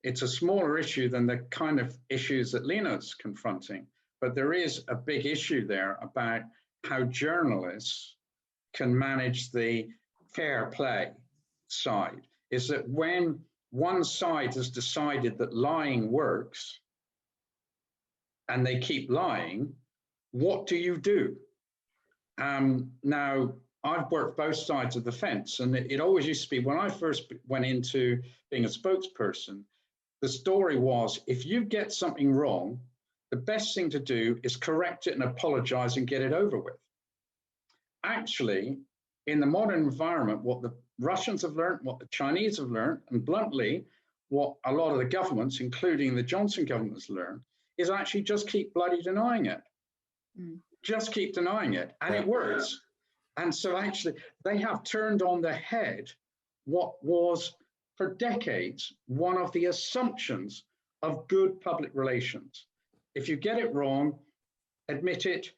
it's a smaller issue than the kind of issues that Lina's confronting, but there is a big issue there about how journalists can manage the fair play side. Is that when one side has decided that lying works and they keep lying, what do you do? Now, I've worked both sides of the fence, and it always used to be, when I first went into being a spokesperson, the story was, if you get something wrong, the best thing to do is correct it and apologize and get it over with. Actually, in the modern environment, what the Russians have learned, what the Chinese have learned, and bluntly, what a lot of the governments, including the Johnson government, has learned, is actually just keep bloody denying it. Just keep denying it, and it works. And so actually, they have turned on the head what was, for decades, one of the assumptions of good public relations. If you get it wrong, admit it,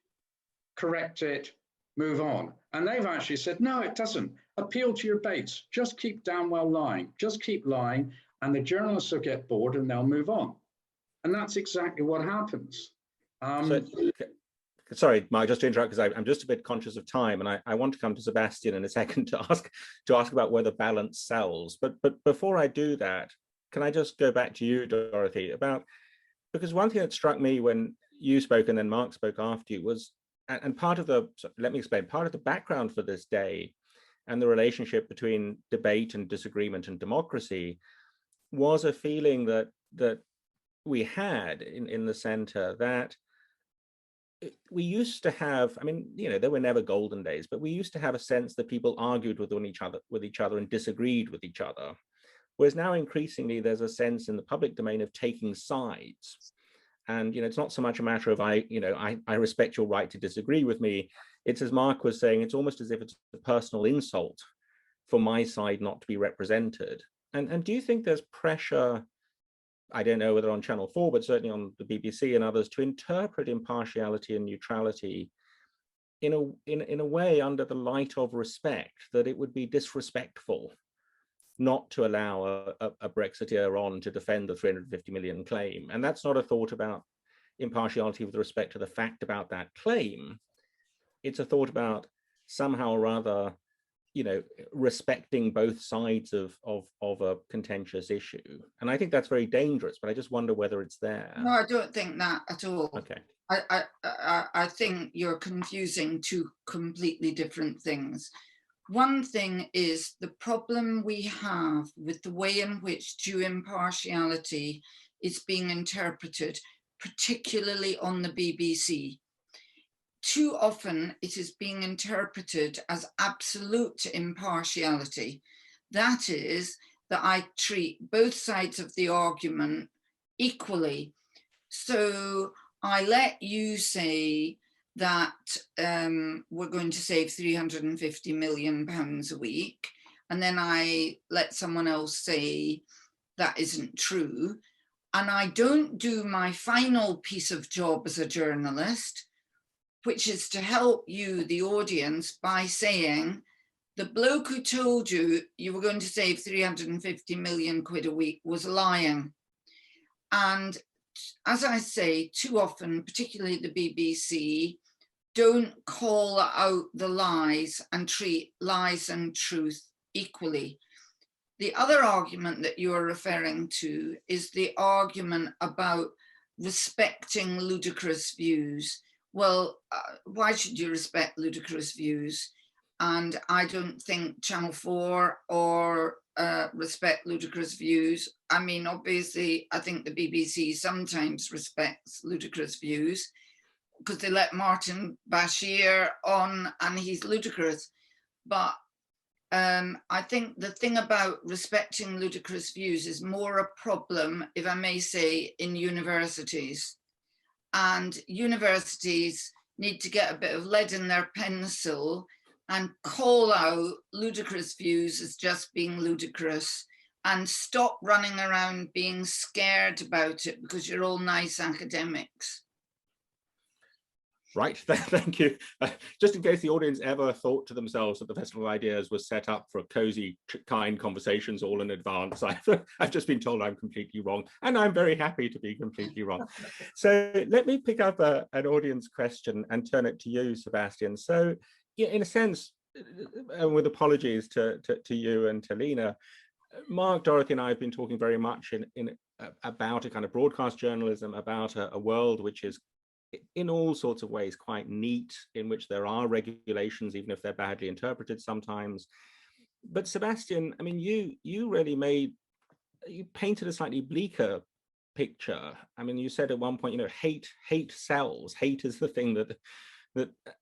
correct it, move on. And they've actually said, no, it doesn't. Appeal to your base. Just keep damn well lying. Just keep lying, and the journalists will get bored and they'll move on. And that's exactly what happens. Sorry, Mark, just to interrupt, because I'm just a bit conscious of time, and I want to come to Sebastian in a second to ask about whether balance sells. But before I do that, can I just go back to you, Dorothy, because one thing that struck me when you spoke and then Mark spoke after you was, and part of the, let me explain, part of the background for this day and the relationship between debate and disagreement and democracy was a feeling that we had in the center, that we used to have, I mean, you know, there were never golden days, but we used to have a sense that people argued with each other and disagreed with each other. Whereas now increasingly there's a sense in the public domain of taking sides. And, you know, it's not so much a matter of I respect your right to disagree with me. It's, as Mark was saying, it's almost as if it's a personal insult for my side not to be represented. And do you think there's pressure, I don't know whether on Channel 4, but certainly on the BBC and others, to interpret impartiality and neutrality in a way under the light of respect, that it would be disrespectful not to allow a Brexiteer on to defend the 350 million claim? And that's not a thought about impartiality with respect to the fact about that claim. It's a thought about somehow or other, you know, respecting both sides of a contentious issue. And I think that's very dangerous, but I just wonder whether it's there. No, I don't think that at all. Okay. I think you're confusing two completely different things. One thing is the problem we have with the way in which due impartiality is being interpreted, particularly on the BBC. Too often it is being interpreted as absolute impartiality. That is, that I treat both sides of the argument equally. So I let you say that we're going to save £350 million a week. And then I let someone else say that isn't true. And I don't do my final piece of job as a journalist, which is to help you, the audience, by saying, the bloke who told you you were going to save 350 million quid a week was lying. And as I say, too often, particularly the BBC, don't call out the lies and treat lies and truth equally. The other argument that you are referring to is the argument about respecting ludicrous views. Well, why should you respect ludicrous views? And I don't think Channel 4 or respect ludicrous views. I mean, obviously, I think the BBC sometimes respects ludicrous views because they let Martin Bashir on and he's ludicrous. But I think the thing about respecting ludicrous views is more a problem, if I may say, in universities. And universities need to get a bit of lead in their pencil and call out ludicrous views as just being ludicrous and stop running around being scared about it because you're all nice academics. Right, thank you. Just in case the audience ever thought to themselves that the Festival of Ideas was set up for cozy, kind conversations all in advance, I've just been told I'm completely wrong, and I'm very happy to be completely wrong. So let me pick up an audience question and turn it to you, Sebastian. So yeah, in a sense, and with apologies to you and to Lina, Mark, Dorothy and I have been talking very much about a kind of broadcast journalism, about a world which is in all sorts of ways quite neat, in which there are regulations, even if they're badly interpreted sometimes. But Sebastian, I mean, you really painted a slightly bleaker picture. I mean, you said at one point, you know, hate sells. Hate is the thing that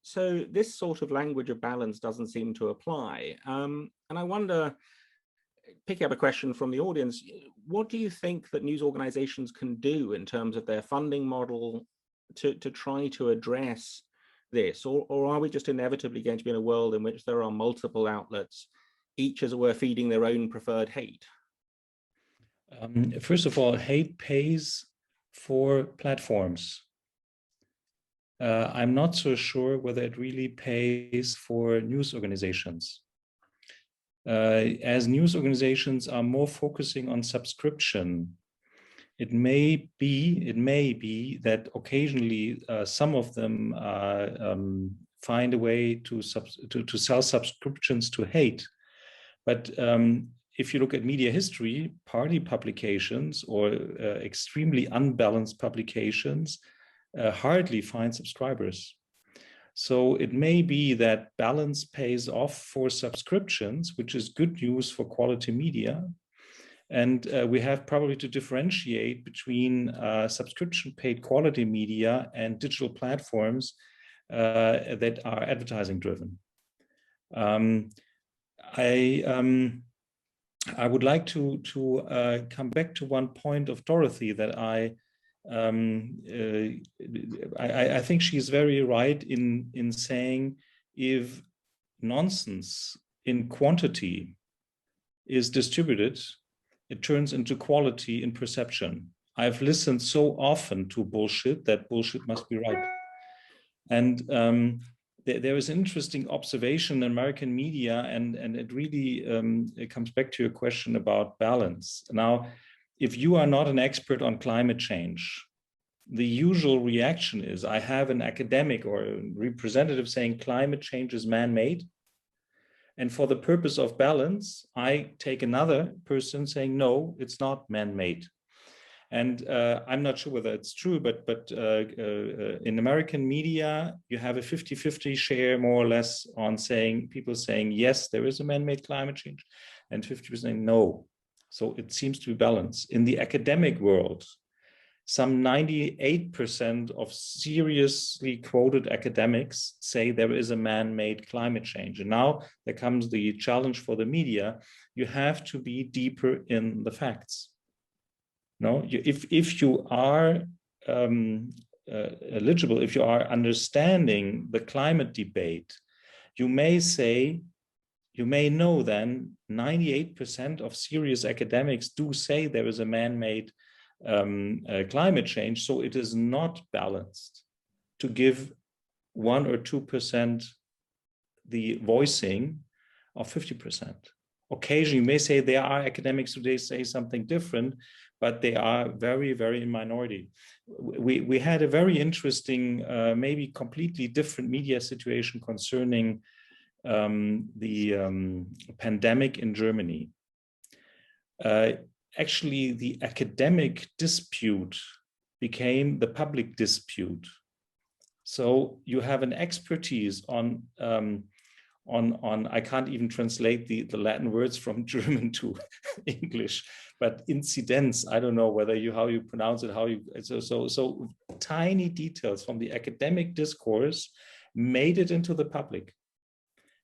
so this sort of language of balance doesn't seem to apply. And I wonder, picking up a question from the audience, what do you think that news organizations can do in terms of their funding model to try to address this, or are we just inevitably going to be in a world in which there are multiple outlets, each as it were feeding their own preferred hate? First of all, hate pays for platforms. I'm not so sure whether it really pays for news organizations. As news organizations are more focusing on subscription, it may be that occasionally some of them find a way to sell subscriptions to hate. But if you look at media history, party publications or extremely unbalanced publications hardly find subscribers. So it may be that balance pays off for subscriptions, which is good news for quality media. And we have probably to differentiate between subscription paid quality media and digital platforms that are advertising driven. I would like to come back to one point of Dorothy that I think she's very right in saying if nonsense in quantity is distributed, it turns into quality in perception. I've listened so often to bullshit that bullshit must be right. And there is an interesting observation in American media, and it really it comes back to your question about balance. Now, if you are not an expert on climate change, the usual reaction is I have an academic or a representative saying climate change is man-made. And for the purpose of balance, I take another person saying, no, it's not man-made. And I'm not sure whether it's true, but in American media, you have a 50-50 share more or less on people saying, yes, there is a man-made climate change, and 50% saying no. So it seems to be balanced. In the academic world, some 98% of seriously quoted academics say there is a man-made climate change. And now there comes the challenge for the media. You have to be deeper in the facts. No, if you are eligible, if you are understanding the climate debate, you may say, you may know then 98% of serious academics do say there is a man-made climate change, so it is not balanced to give 1 or 2% the voicing of 50%. Occasionally, you may say there are academics who they say something different, but they are very, very in minority. We had a very interesting, maybe completely different media situation concerning the pandemic in Germany. Actually, the academic dispute became the public dispute. So you have an expertise on I can't even translate the Latin words from German to English, but incidents, I don't know whether how you pronounce it, so tiny details from the academic discourse made it into the public.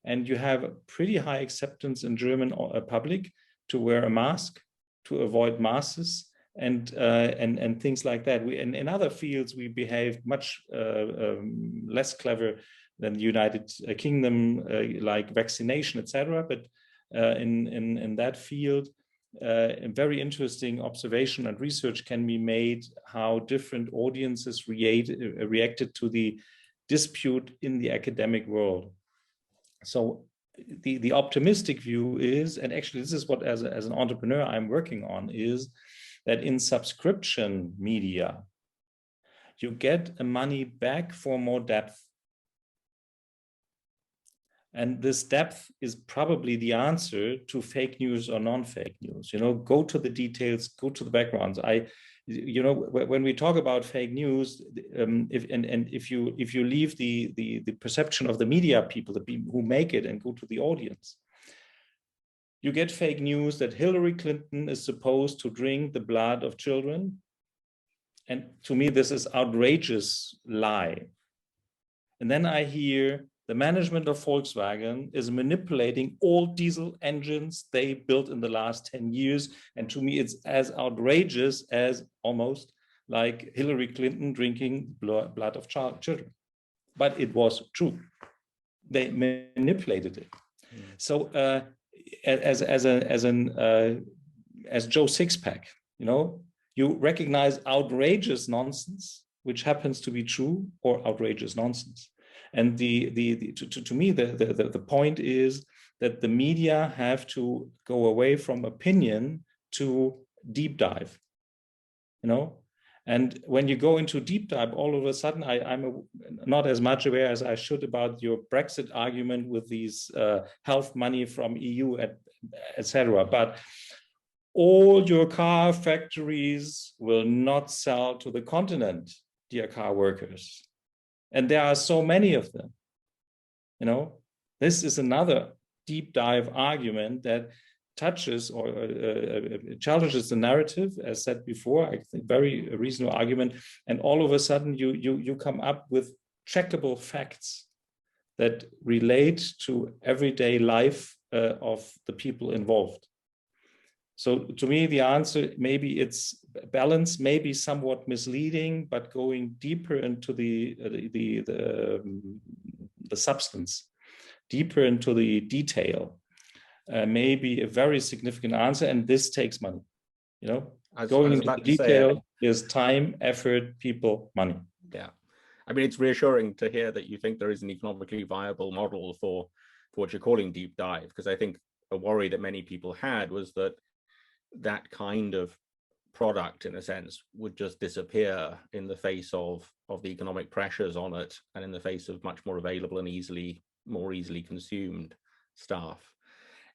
And you have a pretty high acceptance in German public to wear a mask, to avoid masses, and things like that. In other fields, we behave much less clever than the United Kingdom, like vaccination, etc. But in that field, a very interesting observation and research can be made how different audiences reacted to the dispute in the academic world. So the optimistic view is, and actually this is what as an entrepreneur I'm working on, is that in subscription media, you get a money back for more depth. And this depth is probably the answer to fake news or non-fake news. You know, go to the details, go to the backgrounds. You know, when we talk about fake news, if you leave the perception of the media people, the people who make it, and go to the audience, you get fake news that Hillary Clinton is supposed to drink the blood of children. And to me, this is outrageous lie. And then I hear the management of Volkswagen is manipulating all diesel engines they built in the last 10 years. And to me, it's as outrageous as almost like Hillary Clinton drinking blood of children. But it was true. They manipulated it. So as Joe Sixpack, you know, you recognize outrageous nonsense, which happens to be true, or outrageous nonsense. And to me, the point is that the media have to go away from opinion to deep dive, you know. And when you go into deep dive, all of a sudden, I'm not as much aware as I should about your Brexit argument with these health money from EU, etc. But all your car factories will not sell to the continent, dear car workers. And there are so many of them, you know. This is another deep dive argument that touches or challenges the narrative, as said before. I think very reasonable argument. And all of a sudden, you come up with checkable facts that relate to everyday life of the people involved. So to me, the answer, maybe it's balance, maybe somewhat misleading, but going deeper into the substance, deeper into the detail, maybe a very significant answer. And this takes money, you know. Going into the detail is time, effort, people, money. Yeah, I mean, it's reassuring to hear that you think there is an economically viable model for what you're calling deep dive, because I think a worry that many people had was that that kind of product, in a sense, would just disappear in the face of the economic pressures on it, and in the face of much more available and more easily consumed stuff.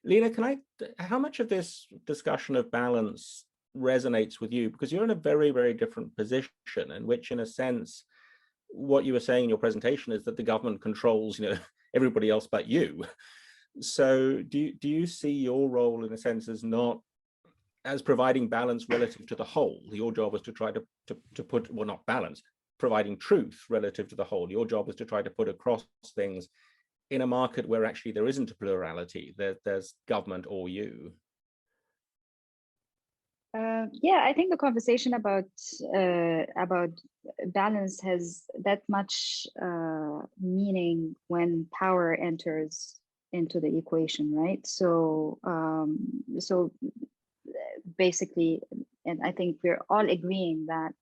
Lina, how much of this discussion of balance resonates with you? Because you're in a very, very different position, in which, in a sense, what you were saying in your presentation is that the government controls, you know, everybody else but you. So do you see your role, in a sense, as not as providing balance relative to the whole? Your job is to try to put, well, not balance, providing truth relative to the whole. Your job is to try to put across things in a market where actually there isn't a plurality. There's government or you. Yeah, I think the conversation about balance has that much meaning when power enters into the equation, right? So basically, and I think we're all agreeing that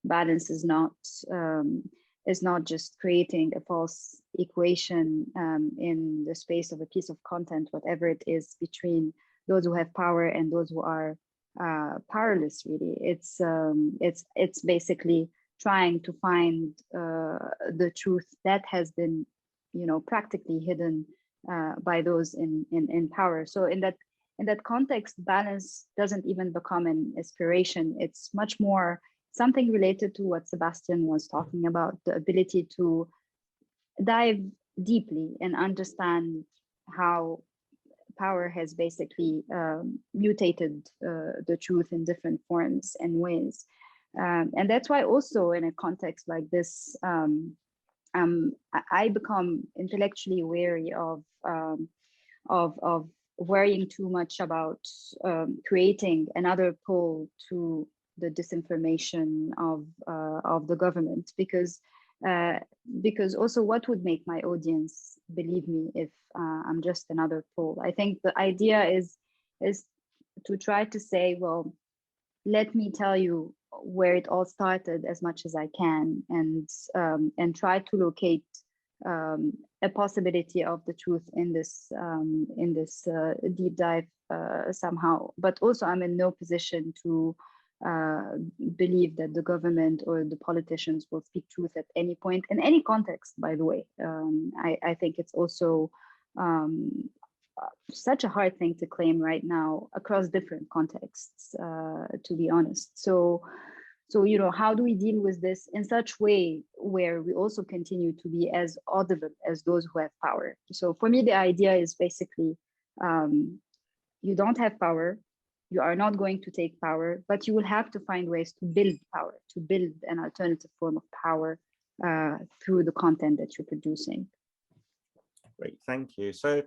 balance is not just creating a false equation in the space of a piece of content, whatever it is, between those who have power and those who are powerless. Really, it's basically trying to find the truth that has been, practically hidden by those in power. So in that context, balance doesn't even become an aspiration. It's much more something related to what Sebastian was talking about, the ability to dive deeply and understand how power has basically mutated the truth in different forms and ways. And that's why also in a context like this, I become intellectually wary of worrying too much about creating another pole to the disinformation of the government, because also what would make my audience believe me if I'm just another pole? I think the idea is to try to say, well, let me tell you where it all started as much as I can, and try to locate a possibility of the truth in this deep dive somehow. But also, I'm in no position to believe that the government or the politicians will speak truth at any point in any context. By the way, I think it's also such a hard thing to claim right now across different contexts, to be honest. So how do we deal with this in such way where we also continue to be as audible as those who have power? So for me, the idea is basically, you don't have power, you are not going to take power, but you will have to find ways to build power, to build an alternative form of power through the content that you're producing. Great, thank you. So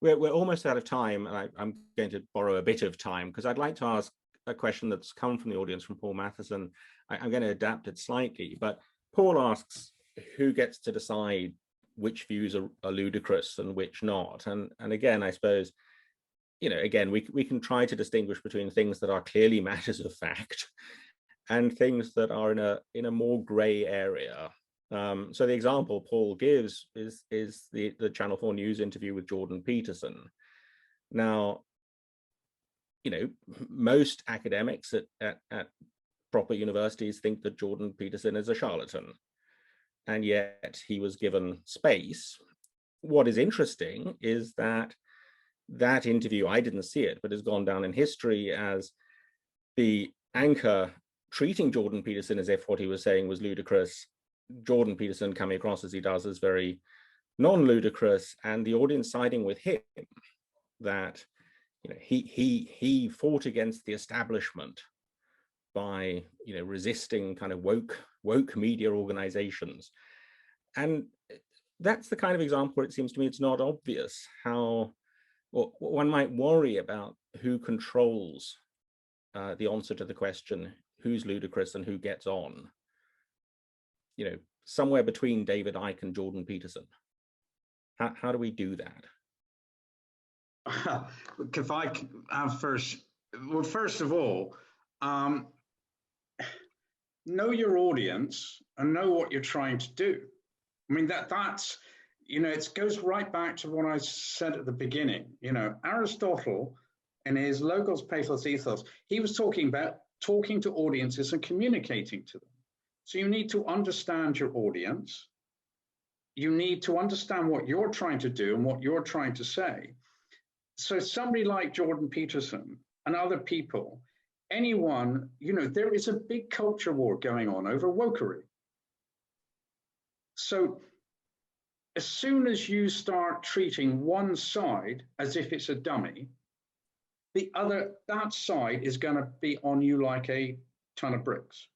we're almost out of time, and I'm going to borrow a bit of time because I'd like to ask a question that's come from the audience from Paul Matheson. I'm going to adapt it slightly, but Paul asks, who gets to decide which views are ludicrous and which not? And again, I suppose, again, we can try to distinguish between things that are clearly matters of fact and things that are in a more gray area. So the example Paul gives is the Channel 4 News interview with Jordan Peterson. Now, most academics at proper universities think that Jordan Peterson is a charlatan, and yet he was given space. What is interesting is that interview, I didn't see it, but has gone down in history as the anchor treating Jordan Peterson as if what he was saying was ludicrous, Jordan Peterson coming across as he does as very non-ludicrous, and the audience siding with him, that he fought against the establishment by resisting kind of woke media organizations. And that's the kind of example where it seems to me it's not obvious how, or one might worry about who controls the answer to the question, who's ludicrous and who gets on, somewhere between David Icke and Jordan Peterson. How do we do that? If I have first, well, first of all, know your audience and know what you're trying to do. I mean, that's, it goes right back to what I said at the beginning. Aristotle, in his Logos, Pathos, Ethos, he was talking about talking to audiences and communicating to them. So you need to understand your audience. You need to understand what you're trying to do and what you're trying to say. So somebody like Jordan Peterson and other people, anyone, there is a big culture war going on over wokery. So as soon as you start treating one side as if it's a dummy, that side is going to be on you like a ton of bricks.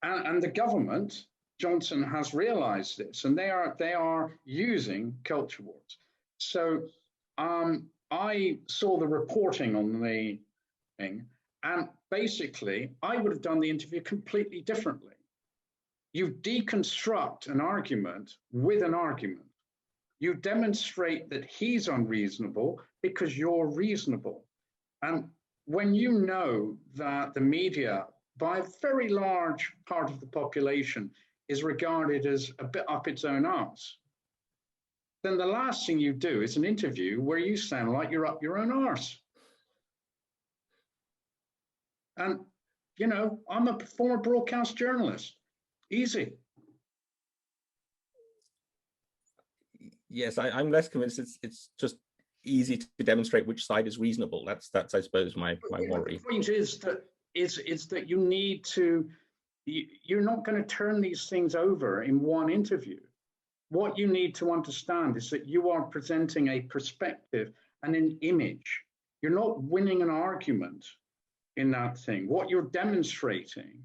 And the government, Johnson has realized this, and they are using culture wars. So I saw the reporting on the thing, And basically, I would have done the interview completely differently. You deconstruct an argument with an argument. You demonstrate that he's unreasonable because you're reasonable. And when you know that the media, by a very large part of the population, is regarded as a bit up its own arse, then the last thing you do is an interview where you sound like you're up your own arse. And, you know, I'm a former broadcast journalist. Easy. Yes, I'm less convinced it's just easy to demonstrate which side is reasonable. That's I suppose my worry. The point is that you need to, you're not going to turn these things over in one interview. What you need to understand is that you are presenting a perspective and an image. You're not winning an argument in that thing. What you're demonstrating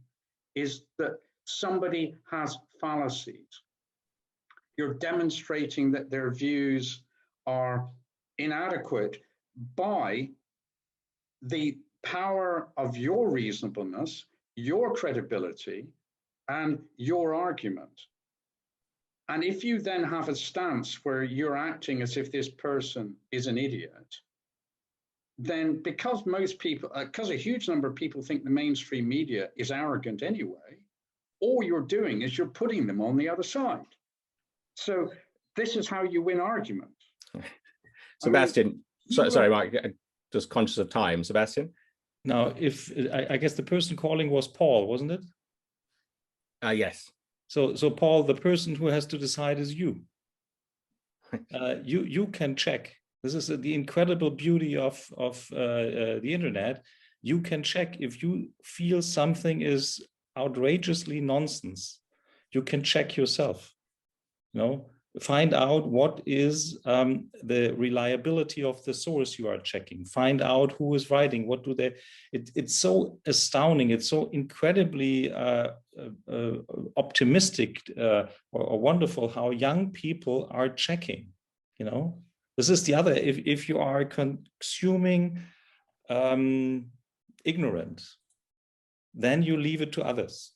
is that somebody has fallacies. You're demonstrating that their views are inadequate by the power of your reasonableness, your credibility, and your argument. And if you then have a stance where you're acting as if this person is an idiot, then because most people, because a huge number of people think the mainstream media is arrogant anyway, all you're doing is you're putting them on the other side. So this is how you win arguments. Sebastian, sorry, Mark, just conscious of time. Sebastian? Now, if I guess the person calling was Paul, wasn't it? Yes. So Paul, the person who has to decide is you. You can check. This is the incredible beauty of the internet. You can check if you feel something is outrageously nonsense. You can check yourself. You know, find out what is the reliability of the source you are checking. Find out who is writing. What do they? It's so astounding. It's so incredibly optimistic or wonderful how young people are checking. You know, this is the other. If you are consuming ignorance, then you leave it to others.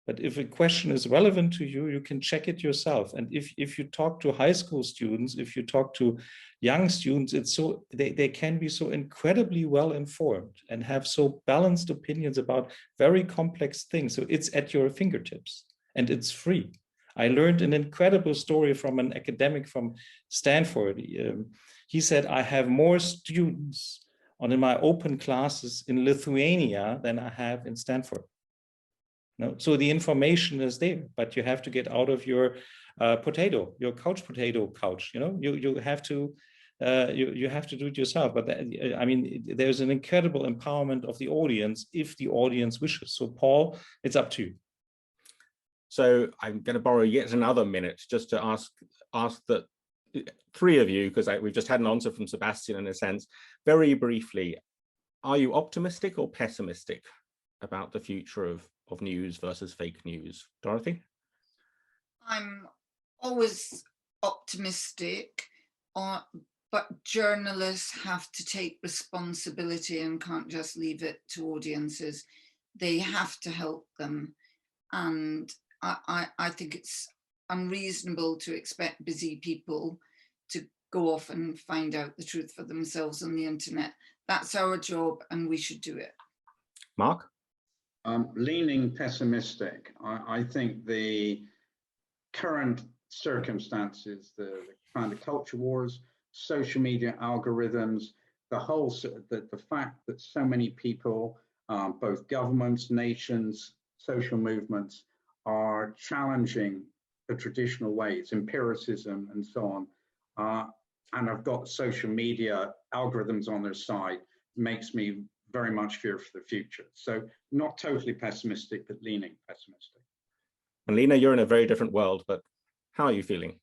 But if a question is relevant to you, you can check it yourself. And if you talk to high school students, if you talk to young students, it's so they can be so incredibly well informed and have so balanced opinions about very complex things. So it's at your fingertips and it's free. I learned an incredible story from an academic from Stanford. He said, I have more students in my open classes in Lithuania than I have in Stanford. No, so the information is there, but you have to get out of your couch potato couch. You know, you have to you have to do it yourself. But I mean, there's an incredible empowerment of the audience if the audience wishes. So Paul, it's up to you. So I'm going to borrow yet another minute just to ask the three of you, because we've just had an answer from Sebastian in a sense, very briefly. Are you optimistic or pessimistic about the future of news versus fake news? Dorothy? I'm always optimistic, but journalists have to take responsibility and can't just leave it to audiences. They have to help them. And I think it's unreasonable to expect busy people to go off and find out the truth for themselves on the internet. That's our job and we should do it. Mark? Leaning pessimistic. I think the current circumstances, the kind of culture wars, social media algorithms, the fact that so many people, both governments, nations, social movements, are challenging the traditional ways, empiricism and so on, and I've got social media algorithms on their side, makes me very much fear for the future. So not totally pessimistic, but leaning pessimistic. And Lina, you're in a very different world, but how are you feeling?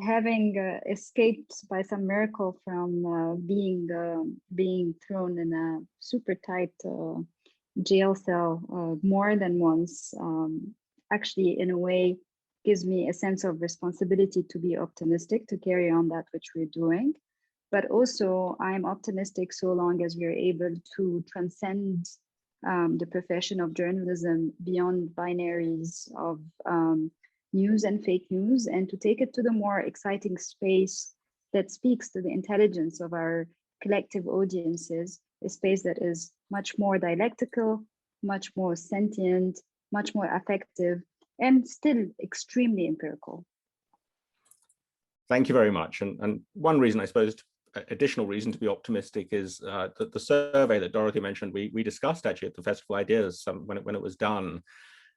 Having escaped by some miracle from being thrown in a super tight jail cell more than once, actually in a way gives me a sense of responsibility to be optimistic, to carry on that which we're doing. but also I'm optimistic so long as we are able to transcend the profession of journalism beyond binaries of news and fake news, and to take it to the more exciting space that speaks to the intelligence of our collective audiences, a space that is much more dialectical, much more sentient, much more affective, and still extremely empirical. Thank you very much. And one reason, I suppose, additional reason to be optimistic is that the survey that Dorothy mentioned, we discussed actually at the Festival Ideas when it was done.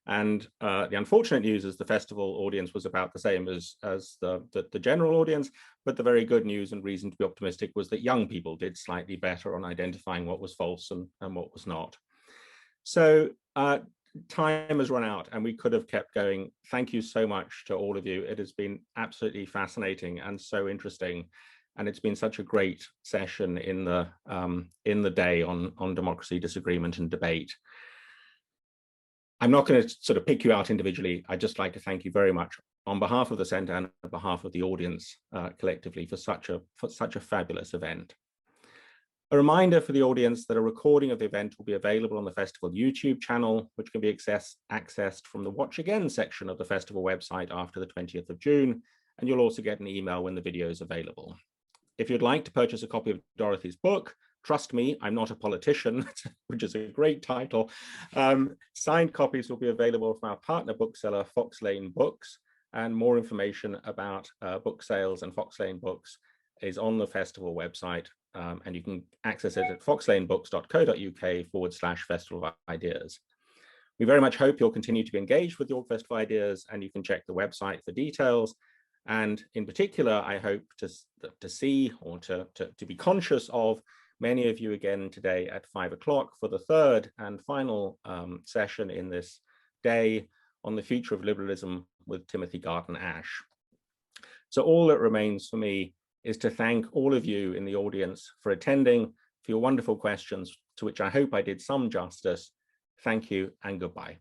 And the unfortunate news is the festival audience was about the same as the general audience, but the very good news and reason to be optimistic was that young people did slightly better on identifying what was false and what was not. So time has run out and we could have kept going. Thank you so much to all of you. It has been absolutely fascinating and so interesting. And it's been such a great session in the day on democracy, disagreement, and debate. I'm not going to sort of pick you out individually. I'd just like to thank you very much on behalf of the Centre and on behalf of the audience collectively for such a fabulous event. A reminder for the audience that a recording of the event will be available on the festival YouTube channel, which can be accessed from the Watch Again section of the festival website after the 20th of June, and you'll also get an email when the video is available. If you'd like to purchase a copy of Dorothy's book, Trust Me, I'm Not a Politician, which is a great title, signed copies will be available from our partner bookseller, Fox Lane Books, and more information about book sales and Fox Lane Books is on the festival website, and you can access it at foxlanebooks.co.uk/Festival of Ideas. We very much hope you'll continue to be engaged with York Festival Ideas, and you can check the website for details. And in particular, I hope to see or to be conscious of many of you again today at 5 o'clock for the third and final session in this day on the future of liberalism with Timothy Garton Ash. So all that remains for me is to thank all of you in the audience for attending, for your wonderful questions, to which I hope I did some justice. Thank you and goodbye.